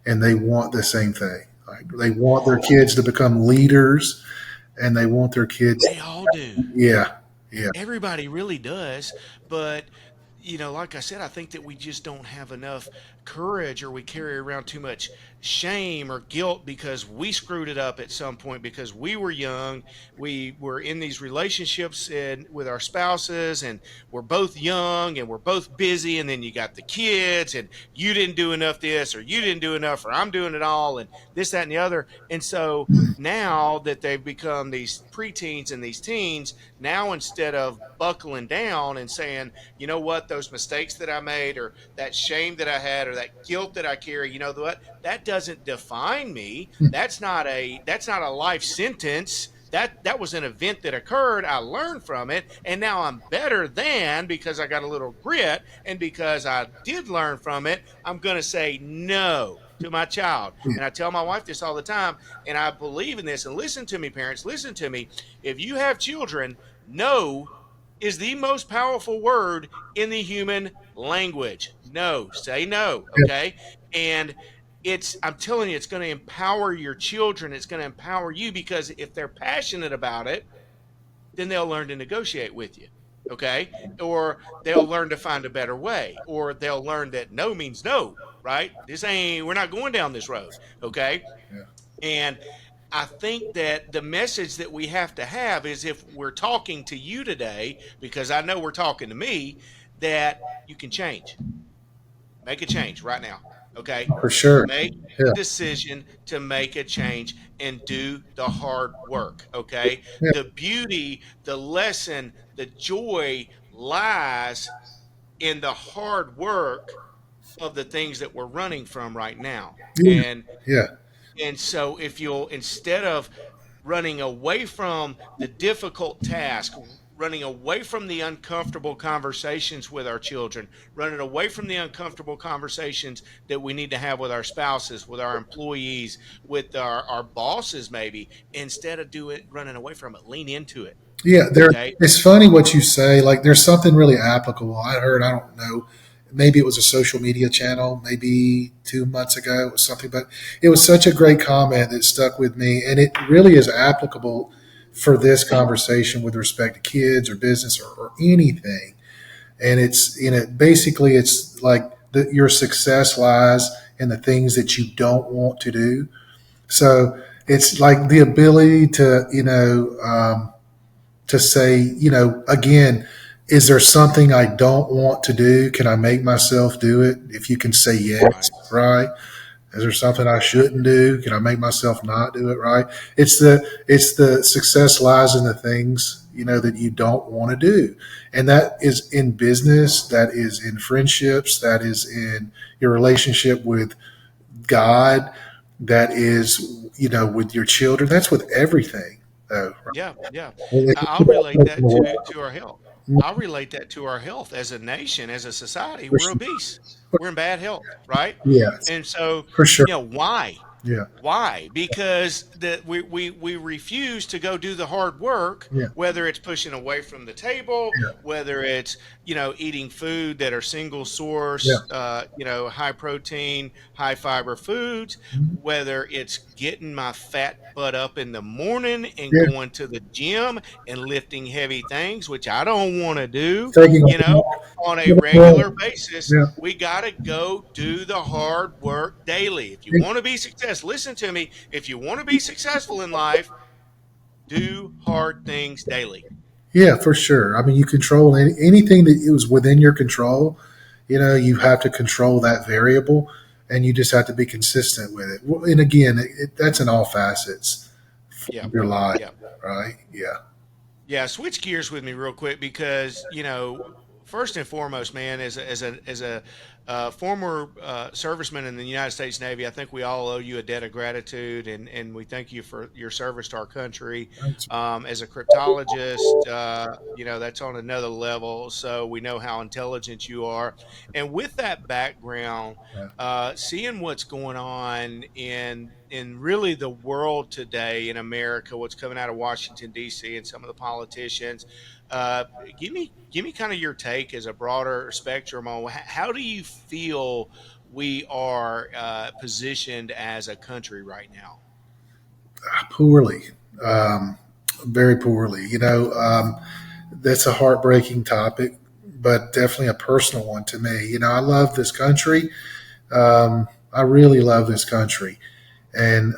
and they want the same thing. Like they want their kids to become leaders, and they want their kids. They all do. Yeah, yeah, Everybody really does, but like I said, I think that we just don't have enough courage, or we carry around too much shame or guilt because we screwed it up at some point because we were young. We were in these relationships and with our spouses, and we're both young and we're both busy, and then you got the kids, and you didn't do enough this, or you didn't do enough, or I'm doing it all, and this, that, and the other. And so now that they've become these preteens and these teens, now instead of buckling down and saying, you know what, those mistakes that I made, or that shame that I had, or that guilt that I carry, you know what, that doesn't define me. That's not a life sentence. That was an event that occurred. I learned from it, and now I'm better than, because I got a little grit, and because I did learn from it, I'm going to say no to my child. And I tell my wife this all the time, and I believe in this. And listen to me, parents, listen to me. If you have children, no is the most powerful word in the human language. No, say no, okay? And I'm telling you, it's going to empower your children. It's going to empower you, because if they're passionate about it, then they'll learn to negotiate with you, okay? Or they'll learn to find a better way, or they'll learn that no means no, right? We're not going down this road, okay? yeah, And I think that the message that we have to have is, if we're talking to you today, because I know we're talking to me, that you can change. Make a change right now. Okay. for sure. Make the Yeah, decision to make a change and do the hard work. Okay. yeah, The beauty, the lesson, the joy lies in the hard work of the things that we're running from right now. yeah, yeah. And so, if you'll, instead of running away from the difficult task, running away from the uncomfortable conversations with our children, running away from the uncomfortable conversations that we need to have with our spouses, with our employees, with our bosses, maybe, instead of running away from it, lean into it. Yeah, there. Okay. It's funny what you say. Like, there's something really applicable. I heard. I don't know. Maybe it was a social media channel. Maybe 2 months ago, it was something. But it was such a great comment that stuck with me, and it really is applicable for this conversation with respect to kids or business or anything. And it's basically it's like your success lies in the things that you don't want to do. So it's like the ability to to say, again, is there something I don't want to do? Can I make myself do it? If you can say Right. yes, right? Is there something I shouldn't do? Can I make myself not do it? Right? It's the success lies in the things that you don't want to do, and that is in business, that is in friendships, that is in your relationship with God, that is with your children. That's with everything, though. Yeah, yeah. Right? I'll relate that to our health. I'll relate that to our health as a nation, as a society. For We're sure. obese. We're in bad health, right? Yes, And so, for sure. why? Yeah, Why? Because we refuse to go do the hard work, yeah, whether it's pushing away from the table, yeah, whether it's, eating food that are single yeah. source, high protein, high fiber foods, Mhm. whether it's getting my fat butt up in the morning and Yeah. going to the gym and lifting heavy things, which I don't want to do, Taking a you know, walk. on a regular Yeah, basis. yeah. We got to go do the hard work daily. If you Yeah. want to be successful, listen to me. If you want to be successful in life, do hard things daily. Yeah, for sure. I mean, you control anything that is within your control. You have to control that variable, and you just have to be consistent with it. And again, that's in all facets Yeah. of your life, Yeah. right? Yeah, Yeah, switch gears with me real quick because first and foremost, man, as a former serviceman in the United States Navy, I think we all owe you a debt of gratitude, and we thank you for your service to our country. thanks. As a cryptologist, that's on another level. So we know how intelligent you are, and with that background, Yeah. seeing what's going on in really the world today in America, what's coming out of Washington D.C. and some of the politicians. Uh, give me kind of your take as a broader spectrum on how do you feel we are positioned as a country right now? Poorly, um, very poorly. That's a heartbreaking topic, but definitely a personal one to me. I love this country. I really love this country. And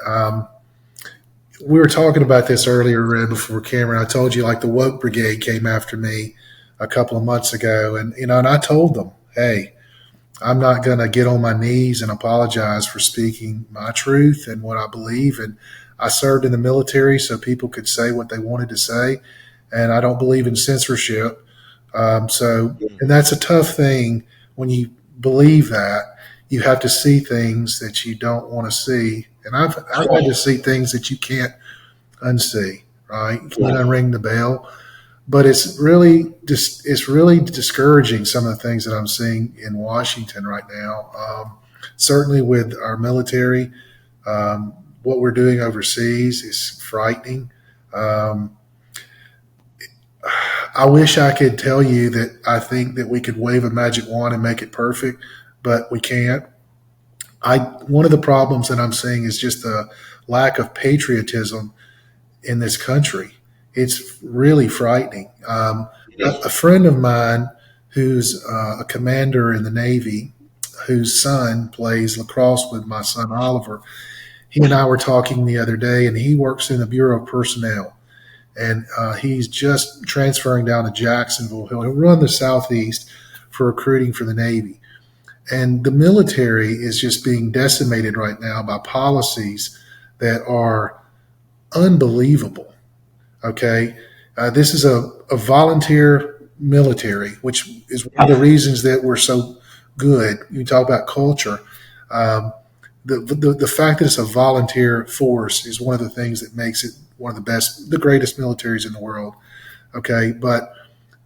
we were talking about this earlier, Red, before Cameron. I told you, like, the woke brigade came after me a couple of months ago, and I told them, hey, I'm not going to get on my knees and apologize for speaking my truth and what I believe. And I served in the military so people could say what they wanted to say, and I don't believe in censorship. And that's a tough thing when you believe that. You have to see things that you don't want to see, and I've had to see things that you can't unsee. Right? You can't unring the bell, but it's really discouraging, some of the things that I'm seeing in Washington right now. Certainly with our military, what we're doing overseas is frightening. Um, I wish I could tell you that I think that we could wave a magic wand and make it perfect, but we can't. One of the problems that I'm seeing is just the lack of patriotism in this country. It's really frightening. A friend of mine who's a commander in the Navy, whose son plays lacrosse with my son Oliver, he and I were talking the other day, and he works in the Bureau of Personnel. And he's just transferring down to Jacksonville. He'll run the Southeast for recruiting for the Navy. And the military is just being decimated right now by policies that are unbelievable. Okay. This is a volunteer military, which is one of the reasons that we're so good. You talk about culture. Um, the fact that it's a volunteer force is one of the things that makes it one of the best, the greatest militaries in the world. Okay, but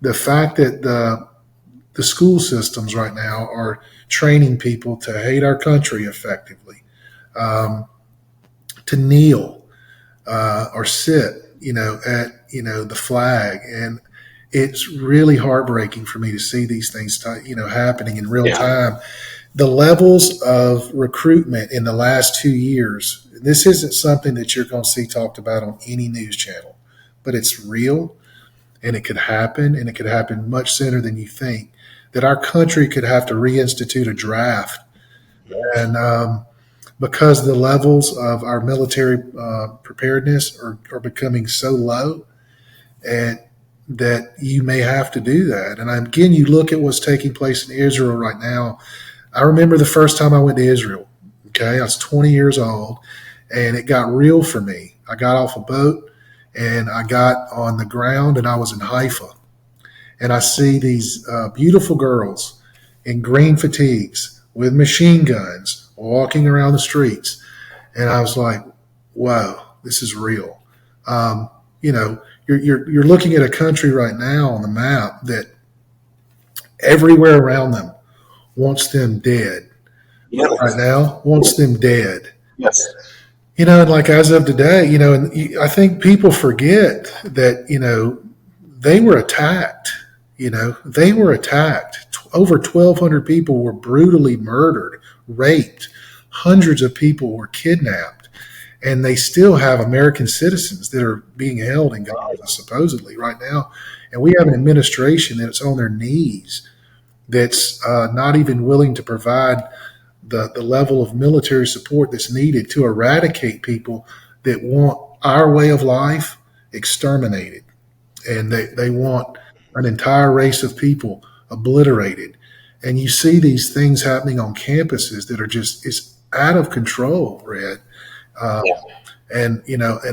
the fact that the school systems right now are training people to hate our country effectively, um, to kneel or sit, at the flag, and it's really heartbreaking for me to see these things, happening in real time. The levels of recruitment in the last 2 years. This isn't something that you're going to see talked about on any news channel, but it's real, and it could happen much sooner than you think. That our country could have to reinstitute a draft, and because the levels of our military preparedness are becoming so low, and that you may have to do that. And again, you look at what's taking place in Israel right now. I remember the first time I went to Israel. Okay, I was 20 years old, and it got real for me. I got off a boat and I got on the ground, and I was in Haifa, and I see these beautiful girls in green fatigues with machine guns walking around the streets, and I was like, "Wow, this is real." Um, you're looking at a country right now on the map that everywhere around them wants them dead. Yes. Right now, wants them dead. Yes. And like as of today, and I think people forget that, they were attacked. They were attacked. Over 1,200 people were brutally murdered, raped. Hundreds of people were kidnapped. And they still have American citizens that are being held in Gaza, supposedly, right now. And we have an administration that's on their knees, that's not even willing to provide the level of military support that's needed to eradicate people that want our way of life exterminated. And they want an entire race of people obliterated. And you see these things happening on campuses that are it's out of control, Red. Uh, and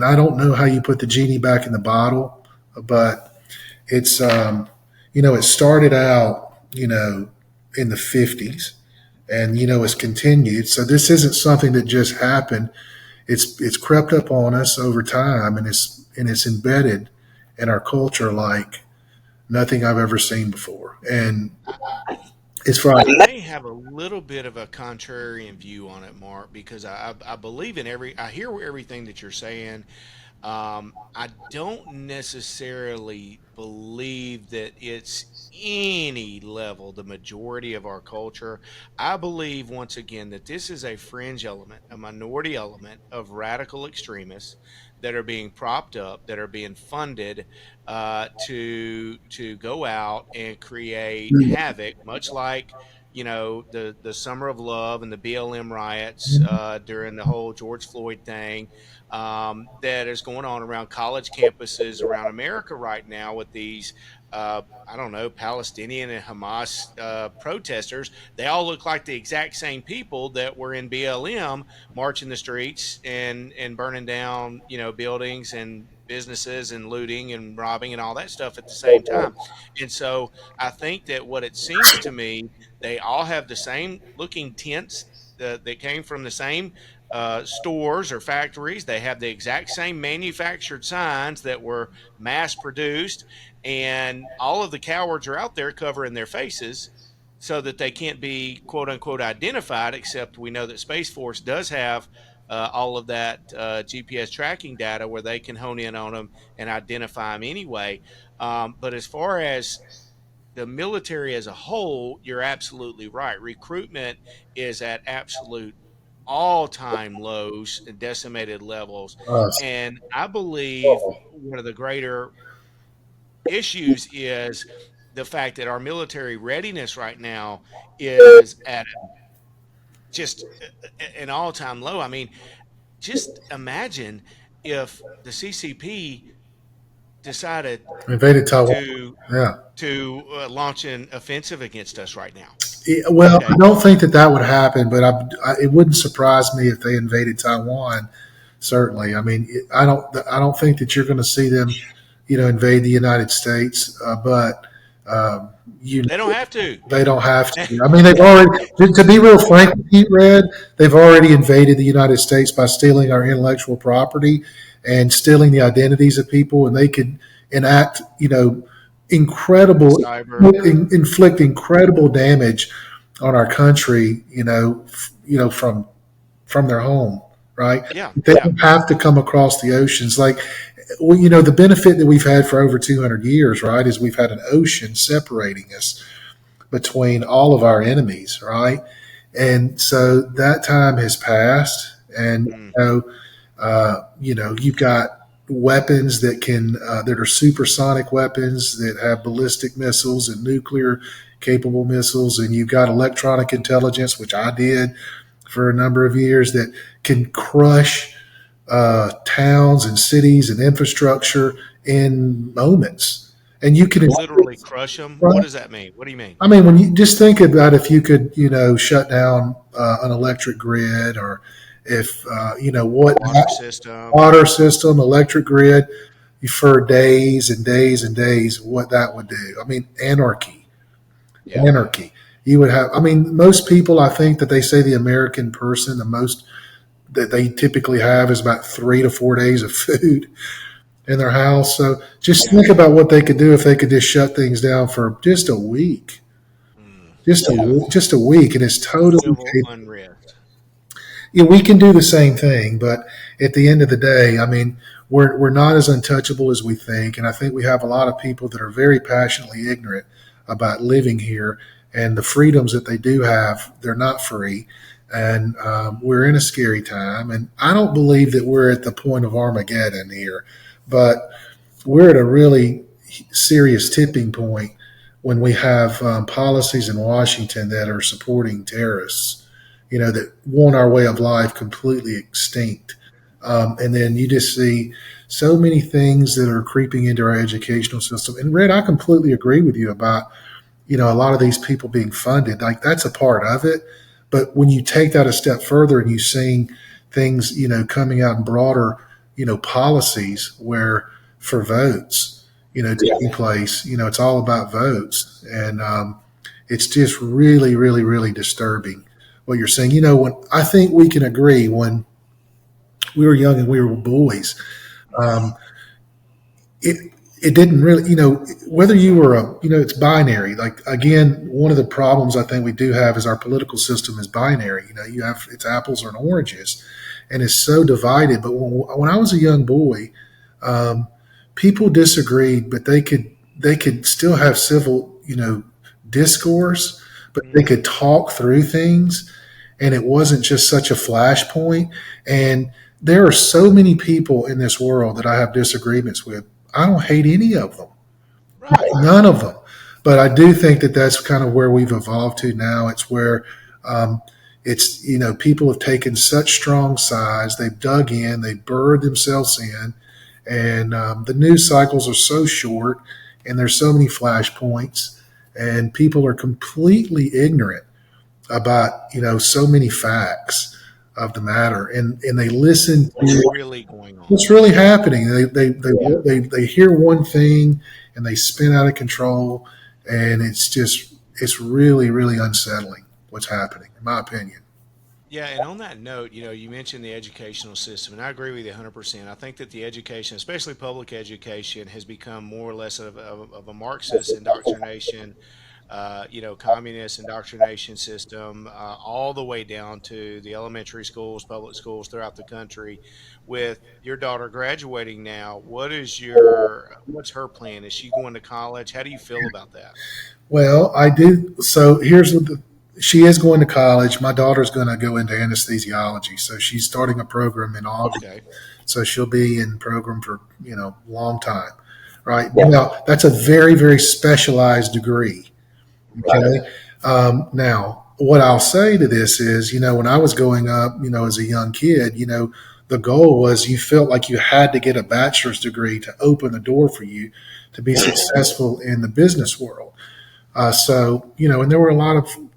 I don't know how you put the genie back in the bottle, but it's, it started out, in the 50s, and, it's continued. So this isn't something that just happened. It's crept up on us over time, and it's embedded in our culture like nothing I've ever seen before. And it's frightening. I may have a little bit of a contrarian view on it, Mark, because I believe I hear everything that you're saying. I don't necessarily believe that it's any level the majority of our culture. I believe, once again, that this is a fringe element, a minority element of radical extremists that are being propped up, that are being funded to go out and create havoc, much like the Summer of Love and the BLM riots during the whole George Floyd thing, that is going on around college campuses around America right now with these, I don't know, Palestinian and Hamas protesters. They all look like the exact same people that were in BLM marching the streets and burning down, buildings and businesses and looting and robbing and all that stuff at the same time. And so I think that what it seems to me, they all have the same looking tents that came from the same stores or factories. They have the exact same manufactured signs that were mass produced, and all of the cowards are out there covering their faces so that they can't be quote unquote identified, except we know that Space Force does have all of that GPS tracking data where they can hone in on them and identify them anyway. But as far as the military as a whole, you're absolutely right. Recruitment is at absolute all-time lows and decimated levels. And I believe one of the greater issues is the fact that our military readiness right now is at just an all-time low. I mean, just imagine if the CCP decided Invaded Taiwan. to launch an offensive against us right now. Well, okay. I don't think that would happen, but it wouldn't surprise me if they invaded Taiwan. Certainly, I mean, I don't think that you're going to see them, invade the United States. But they don't have to. They don't have to. I mean, they've already. To be real frank with you, Red, they've already invaded the United States by stealing our intellectual property and stealing the identities of people, and they could, enact, incredible, Cyber. inflict incredible damage on our country, from their home, right? Yeah, They yeah. don't have to come across the oceans. Like, well, the benefit that we've had for over 200 years, right, is we've had an ocean separating us between all of our enemies, right? And so that time has passed, and Mm. you've got weapons that are supersonic weapons that have ballistic missiles and nuclear capable missiles, and you've got electronic intelligence, which I did for a number of years, that can crush towns and cities and infrastructure in moments. And you can Literally crush them. What does that mean? What do you mean? I mean, when you just think about if you could, shut down an electric grid, or if, what Water system. water system, electric grid for days and days and days, what that would do. I mean, anarchy, Yeah. anarchy. You would have, I mean, most people, I think that they say the American person, the most that they typically have is about 3 to 4 days of food in their house. So just Yeah. think about what they could do if they could just shut things down for just a week. Mm. Just Yeah. just a week, and it's totally Civil capable. unrest. Yeah, we can do the same thing, but at the end of the day, I mean, we're not as untouchable as we think, and I think we have a lot of people that are very passionately ignorant about living here, and the freedoms that they do have, they're not free, and we're in a scary time, and I don't believe that we're at the point of Armageddon here, but we're at a really serious tipping point when we have policies in Washington that are supporting terrorists, that want our way of life completely extinct. And then you just see so many things that are creeping into our educational system. And Red, I completely agree with you about, a lot of these people being funded. Like, that's a part of it. But when you take that a step further and you seeing things, coming out in broader, policies where for votes, taking place, it's all about votes. And it's just really, really, really disturbing what you're saying. When I think we can agree, when we were young and we were boys, um, it it didn't really, whether you were it's binary. Like, again, one of the problems I think we do have is our political system is binary. You have, it's apples and oranges, and it's so divided. But when I was a young boy, um, people disagreed, but they could still have civil, discourse, but they Mm. could talk through things, and it wasn't just such a flashpoint. And there are so many people in this world that I have disagreements with. I don't hate any of them, Right. none of them. But I do think that that's kind of where we've evolved to now. It's where um, it's, people have taken such strong sides, they've dug in, they've burrowed themselves in, and the news cycles are so short, and there's so many flashpoints, and people are completely ignorant about, so many facts of the matter, and they listen What's to really going on? what's really happening. Yeah. They hear one thing and they spin out of control, and it's really, really unsettling what's happening, in my opinion. Yeah, and on that note, you mentioned the educational system, and I agree with you 100%. I think that the education, especially public education, has become more or less of a Marxist indoctrination, communist indoctrination system, all the way down to the elementary schools, public schools throughout the country. With your daughter graduating now, what's her plan? Is she going to college? How do you feel about that? Well, I do. So here's what she is going to college. My daughter's going to go into anesthesiology, so she's starting a program in August. Okay. So she'll be in program for long time, right? Now that's a very, very specialized degree. Right. Okay. Now, what I'll say to this is, when I was growing up, as a young kid, the goal was you felt like you had to get a bachelor's degree to open the door for you to be successful in the business world. So, and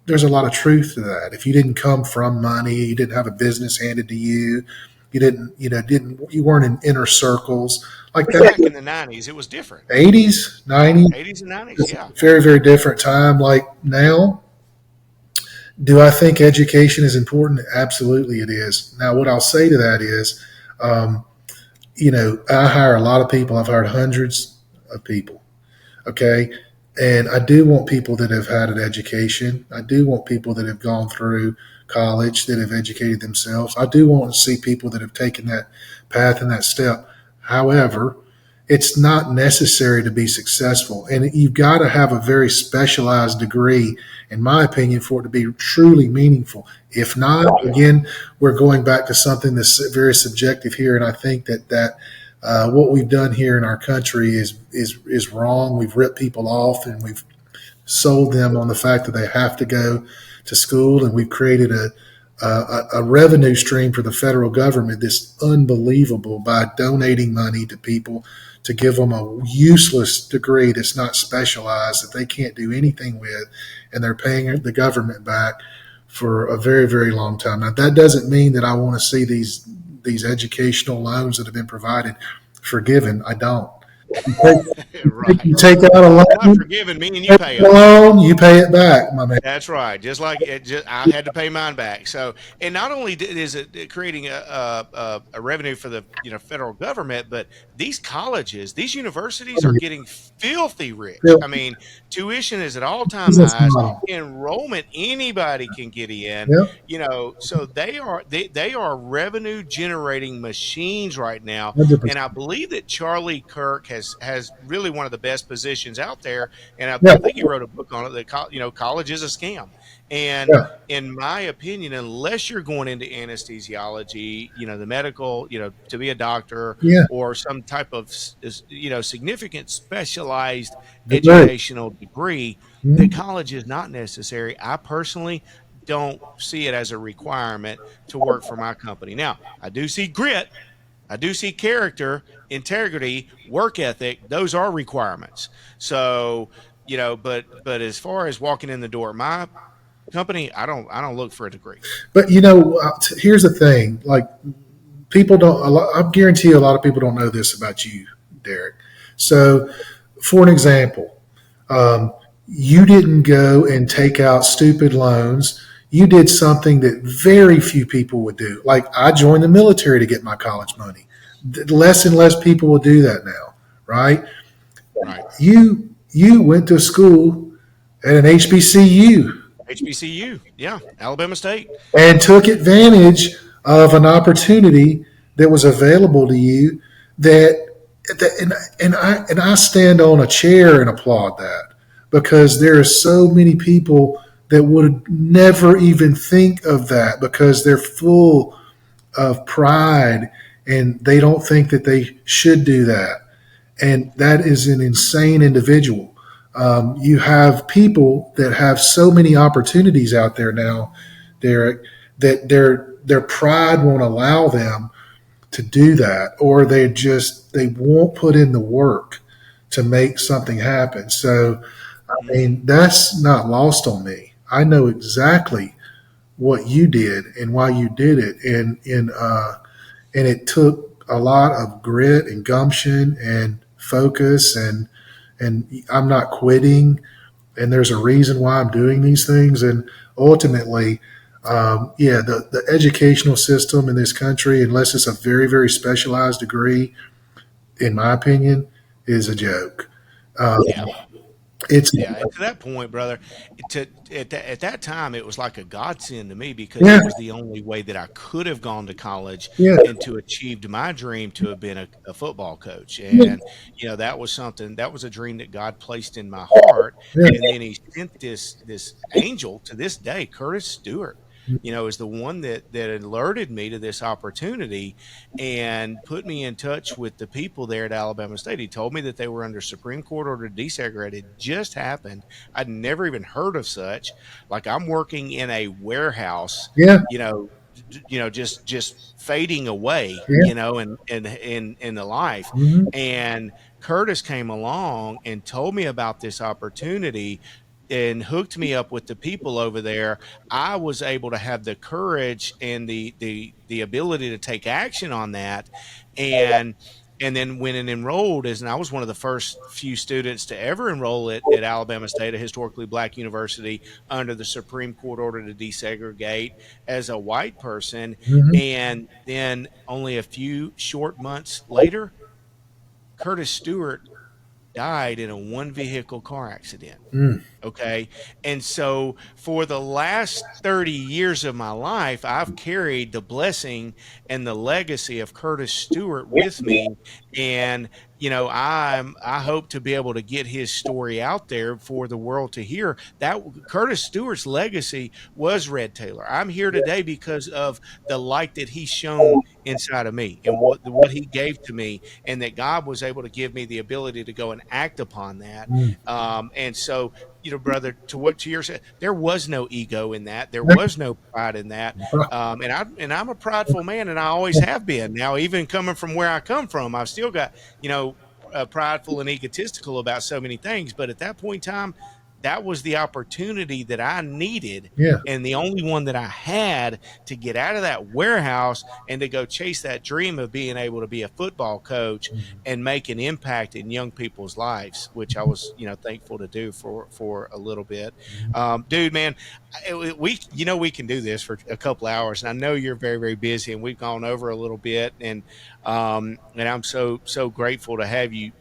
there's a lot of truth to that. If you didn't come from money, you didn't have a business handed to you, you weren't in inner circles like But back that. in the 90s, it was different. 80s, 90s, 80s and 90s, it's a yeah. very, very different time. Like now, do I think education is important? Absolutely, it is. Now, what I'll say to that is, I hire a lot of people. I've hired hundreds of people. Okay. And I do want people that have had an education. I do want people that have gone through college, that have educated themselves. I do want to see people that have taken that path and that step. However, it's not necessary to be successful. And you've got to have a very specialized degree, in my opinion, for it to be truly meaningful. If not, again, we're going back to something that's very subjective here. And I think that what we've done here in our country is wrong. We've ripped people off and we've sold them on the fact that they have to go to school, and we've created a revenue stream for the federal government that's unbelievable by donating money to people to give them a useless degree that's not specialized, that they can't do anything with, and they're paying the government back for a very, very long time. Now, that doesn't mean that I want to see these educational loans that have been provided forgiven. I don't. Right. You take out a Not loan, forgiving, meaning you pay them. you pay it back, my man. That's right. Just like I had to pay mine back. So, and not only is it creating a revenue for the federal government, but these colleges, these universities are getting filthy rich. Yep. I mean, tuition is at all time Business highs. model. Enrollment, anybody can get in. Yep. So they are revenue generating machines right now. 100%. And I believe that Charlie Kirk has really one of the best positions out there. And Yeah. I think he wrote a book on it that college is a scam. And Yeah. in my opinion, unless you're going into anesthesiology, the medical, to be a doctor Yeah. or some type of significant specialized Degree. educational degree, that Mhm. college is not necessary. I personally don't see it as a requirement to work for my company. Now, I do see grit. I do see character, integrity, work ethic. Those are requirements. So, but as far as walking in the door, my company, I don't look for a degree. But here's the thing: like people don't. I guarantee you, a lot of people don't know this about you, Derek. So, for an example, you didn't go and take out stupid loans. You did something that very few people would do. Like I joined the military to get my college money. Less and less people will do that now, right? Right. You went to school at an HBCU HBCU, yeah, Alabama State. and took advantage of an opportunity that was available to you and I stand on a chair and applaud that, because there are so many people that would never even think of that because they're full of pride and they don't think that they should do that. And that is an insane individual. You have people that have so many opportunities out there now, Derek, that their pride won't allow them to do that, or they won't put in the work to make something happen. So, I mean, that's not lost on me. I know exactly what you did and why you did it, and it took a lot of grit and gumption and focus, and I'm not quitting, and there's a reason why I'm doing these things, and ultimately, yeah, the educational system in this country, unless it's a very, very specialized degree, in my opinion, is a joke. Um, Yeah. it's Yeah, and to that point, brother, at that time, it was like a godsend to me because yeah, it was the only way that I could have gone to college yeah, and to achieved my dream to have been a football coach. yeah, And that was something, that was a dream that God placed in my heart. And then He sent this angel to this day, Curtis Stewart. Is the one that alerted me to this opportunity and put me in touch with the people there at Alabama State. He told me that they were under Supreme Court order to desegregate. It just happened. I'd never even heard of such. Like I'm working in a warehouse, yeah, just fading away, yeah. in the life. Mhm. And Curtis came along and told me about this opportunity and hooked me up with the people over there. I was able to have the courage and the ability to take action on that, and then went and enrolled and I was one of the first few students to ever enroll at Alabama State, a historically black university, under the Supreme Court order to desegregate as a white person. Mhm. And then only a few short months later, Curtis Stewart died in a one vehicle car accident. Mm. Okay. And so for the last 30 years of my life, I've carried the blessing and the legacy of Curtis Stewart with me. And, I hope to be able to get his story out there for the world to hear. That Curtis Stewart's legacy was Red Taylor. I'm here today because of the light that he shone inside of me and what he gave to me, and that God was able to give me the ability to go and act upon that. Mm. And so, brother, to your there was no ego in that. There was no pride in that. And I'm a prideful man, and I always have been. Now, even coming from where I come from, I've still got, prideful and egotistical about so many things. But at that point in time, that was the opportunity that I needed, Yeah. and the only one that I had to get out of that warehouse and to go chase that dream of being able to be a football coach and make an impact in young people's lives, which I was, thankful to do for a little bit. Dude, man, we can do this for a couple hours, and I know you're very, very busy, and we've gone over a little bit, and I'm so grateful to have you,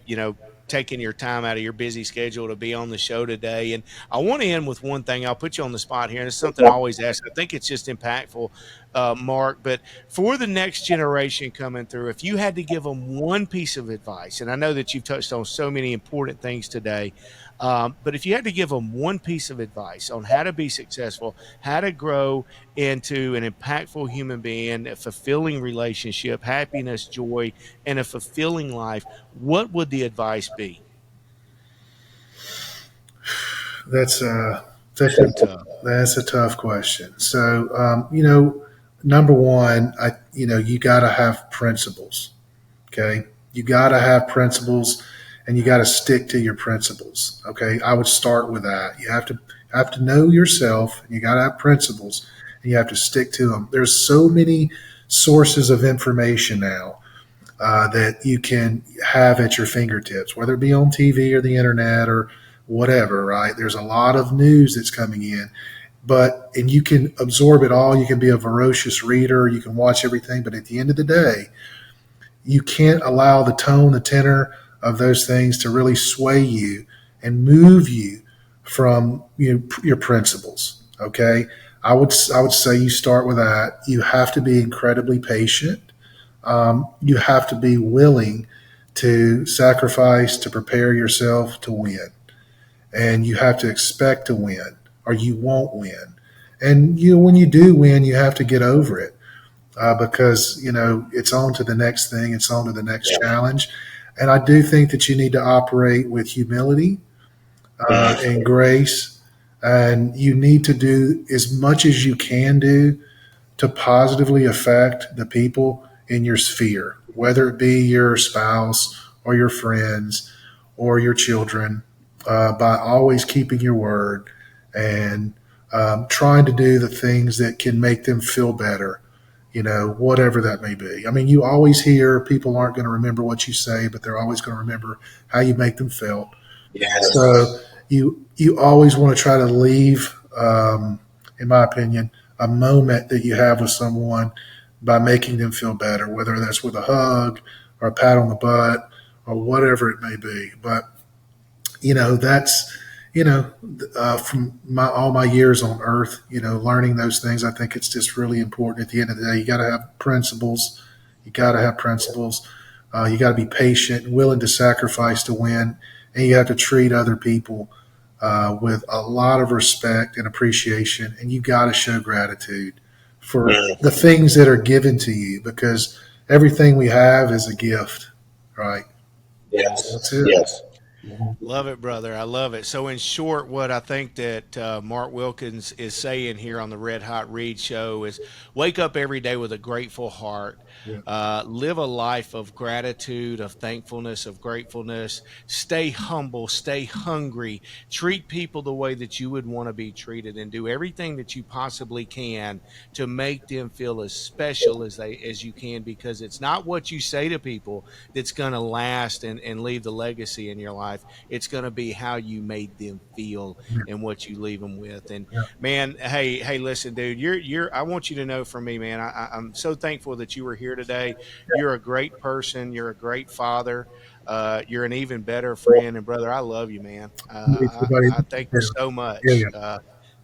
taking your time out of your busy schedule to be on the show today. And I want to end with one thing. I'll put you on the spot here, and it's something I always ask. I think it's just impactful, Mark. But for the next generation coming through, if you had to give them one piece of advice, and I know that you've touched on so many important things today, but if you had to give them one piece of advice on how to be successful, how to grow into an impactful human being, a fulfilling relationship, happiness, joy, and a fulfilling life, what would the advice be? That's So tough. that's a tough question. So, number one, you got to have principles. Okay, you got to have principles, and you got to stick to your principles. Okay, I would start with that. You have to know yourself, and you got to have principles, and you have to stick to them. There's so many sources of information now that you can have at your fingertips, whether it be on TV or the internet or whatever, right? There's a lot of news that's coming in, and you can absorb it all. You can be a voracious reader, you can watch everything, but at the end of the day, you can't allow the tone, the tenor of those things to really sway you and move you from your principles. Okay, I would say you start with that. You have to be incredibly patient. You have to be willing to sacrifice to prepare yourself to win, and you have to expect to win, or you won't win. And when you do win, you have to get over it because it's on to the next thing, it's on to the next challenge. And I do think that you need to operate with humility and grace, and you need to do as much as you can do to positively affect the people in your sphere, whether it be your spouse or your friends or your children, by always keeping your word and trying to do the things that can make them feel better, whatever that may be. I mean, you always hear people aren't going to remember what you say, but they're always going to remember how you make them feel. Yes. So you always want to try to leave, in my opinion, a moment that you have with someone by making them feel better, whether that's with a hug or a pat on the butt or whatever it may be. But that's from all my years on earth, learning those things. I think it's just really important. At the end of the day, you got to have principles. You got to have principles. You got to be patient, willing to sacrifice to win, and you have to treat other people with a lot of respect and appreciation. And you got to show gratitude for the things that are given to you, because everything we have is a gift, right? Yes. That's it. Yes. Love it, brother. I love it. So, in short, what I think that Mark Wilkins is saying here on the Red Hot Read Show is wake up every day with a grateful heart, Yeah. live a life of gratitude, of thankfulness, of gratefulness, stay humble, stay hungry, treat people the way that you would want to be treated, and do everything that you possibly can to make them feel as special as you can, because it's not what you say to people that's going to last and leave the legacy in your life. It's going to be how you made them feel Yeah. and what you leave them with. And Yeah. man, hey, listen, dude, I want you to know from me, man, I'm so thankful that you were here today. You're a great person. You're a great father. you're an even better friend and brother. I love you, man. Me too, buddy. I thank you so Yeah, much. yeah,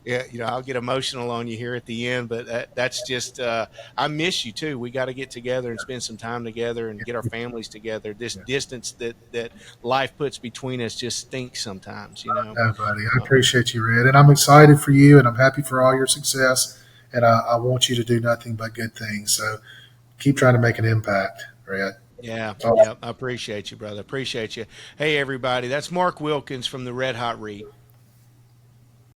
Yeah, I'll get emotional on you here at the end, but that's just, I miss you too. We got to get together and spend some time together and get our families together. This yeah. distance that life puts between us just stinks sometimes, No, buddy. I Uh, appreciate you, Red. And I'm excited for you and I'm happy for all your success. And I want you to do nothing but good things. So keep trying to make an impact, Red. yeah, Awesome. yeah. I appreciate you, brother. Appreciate you. Hey, everybody. That's Mark Wilkins from the Red Hot Read.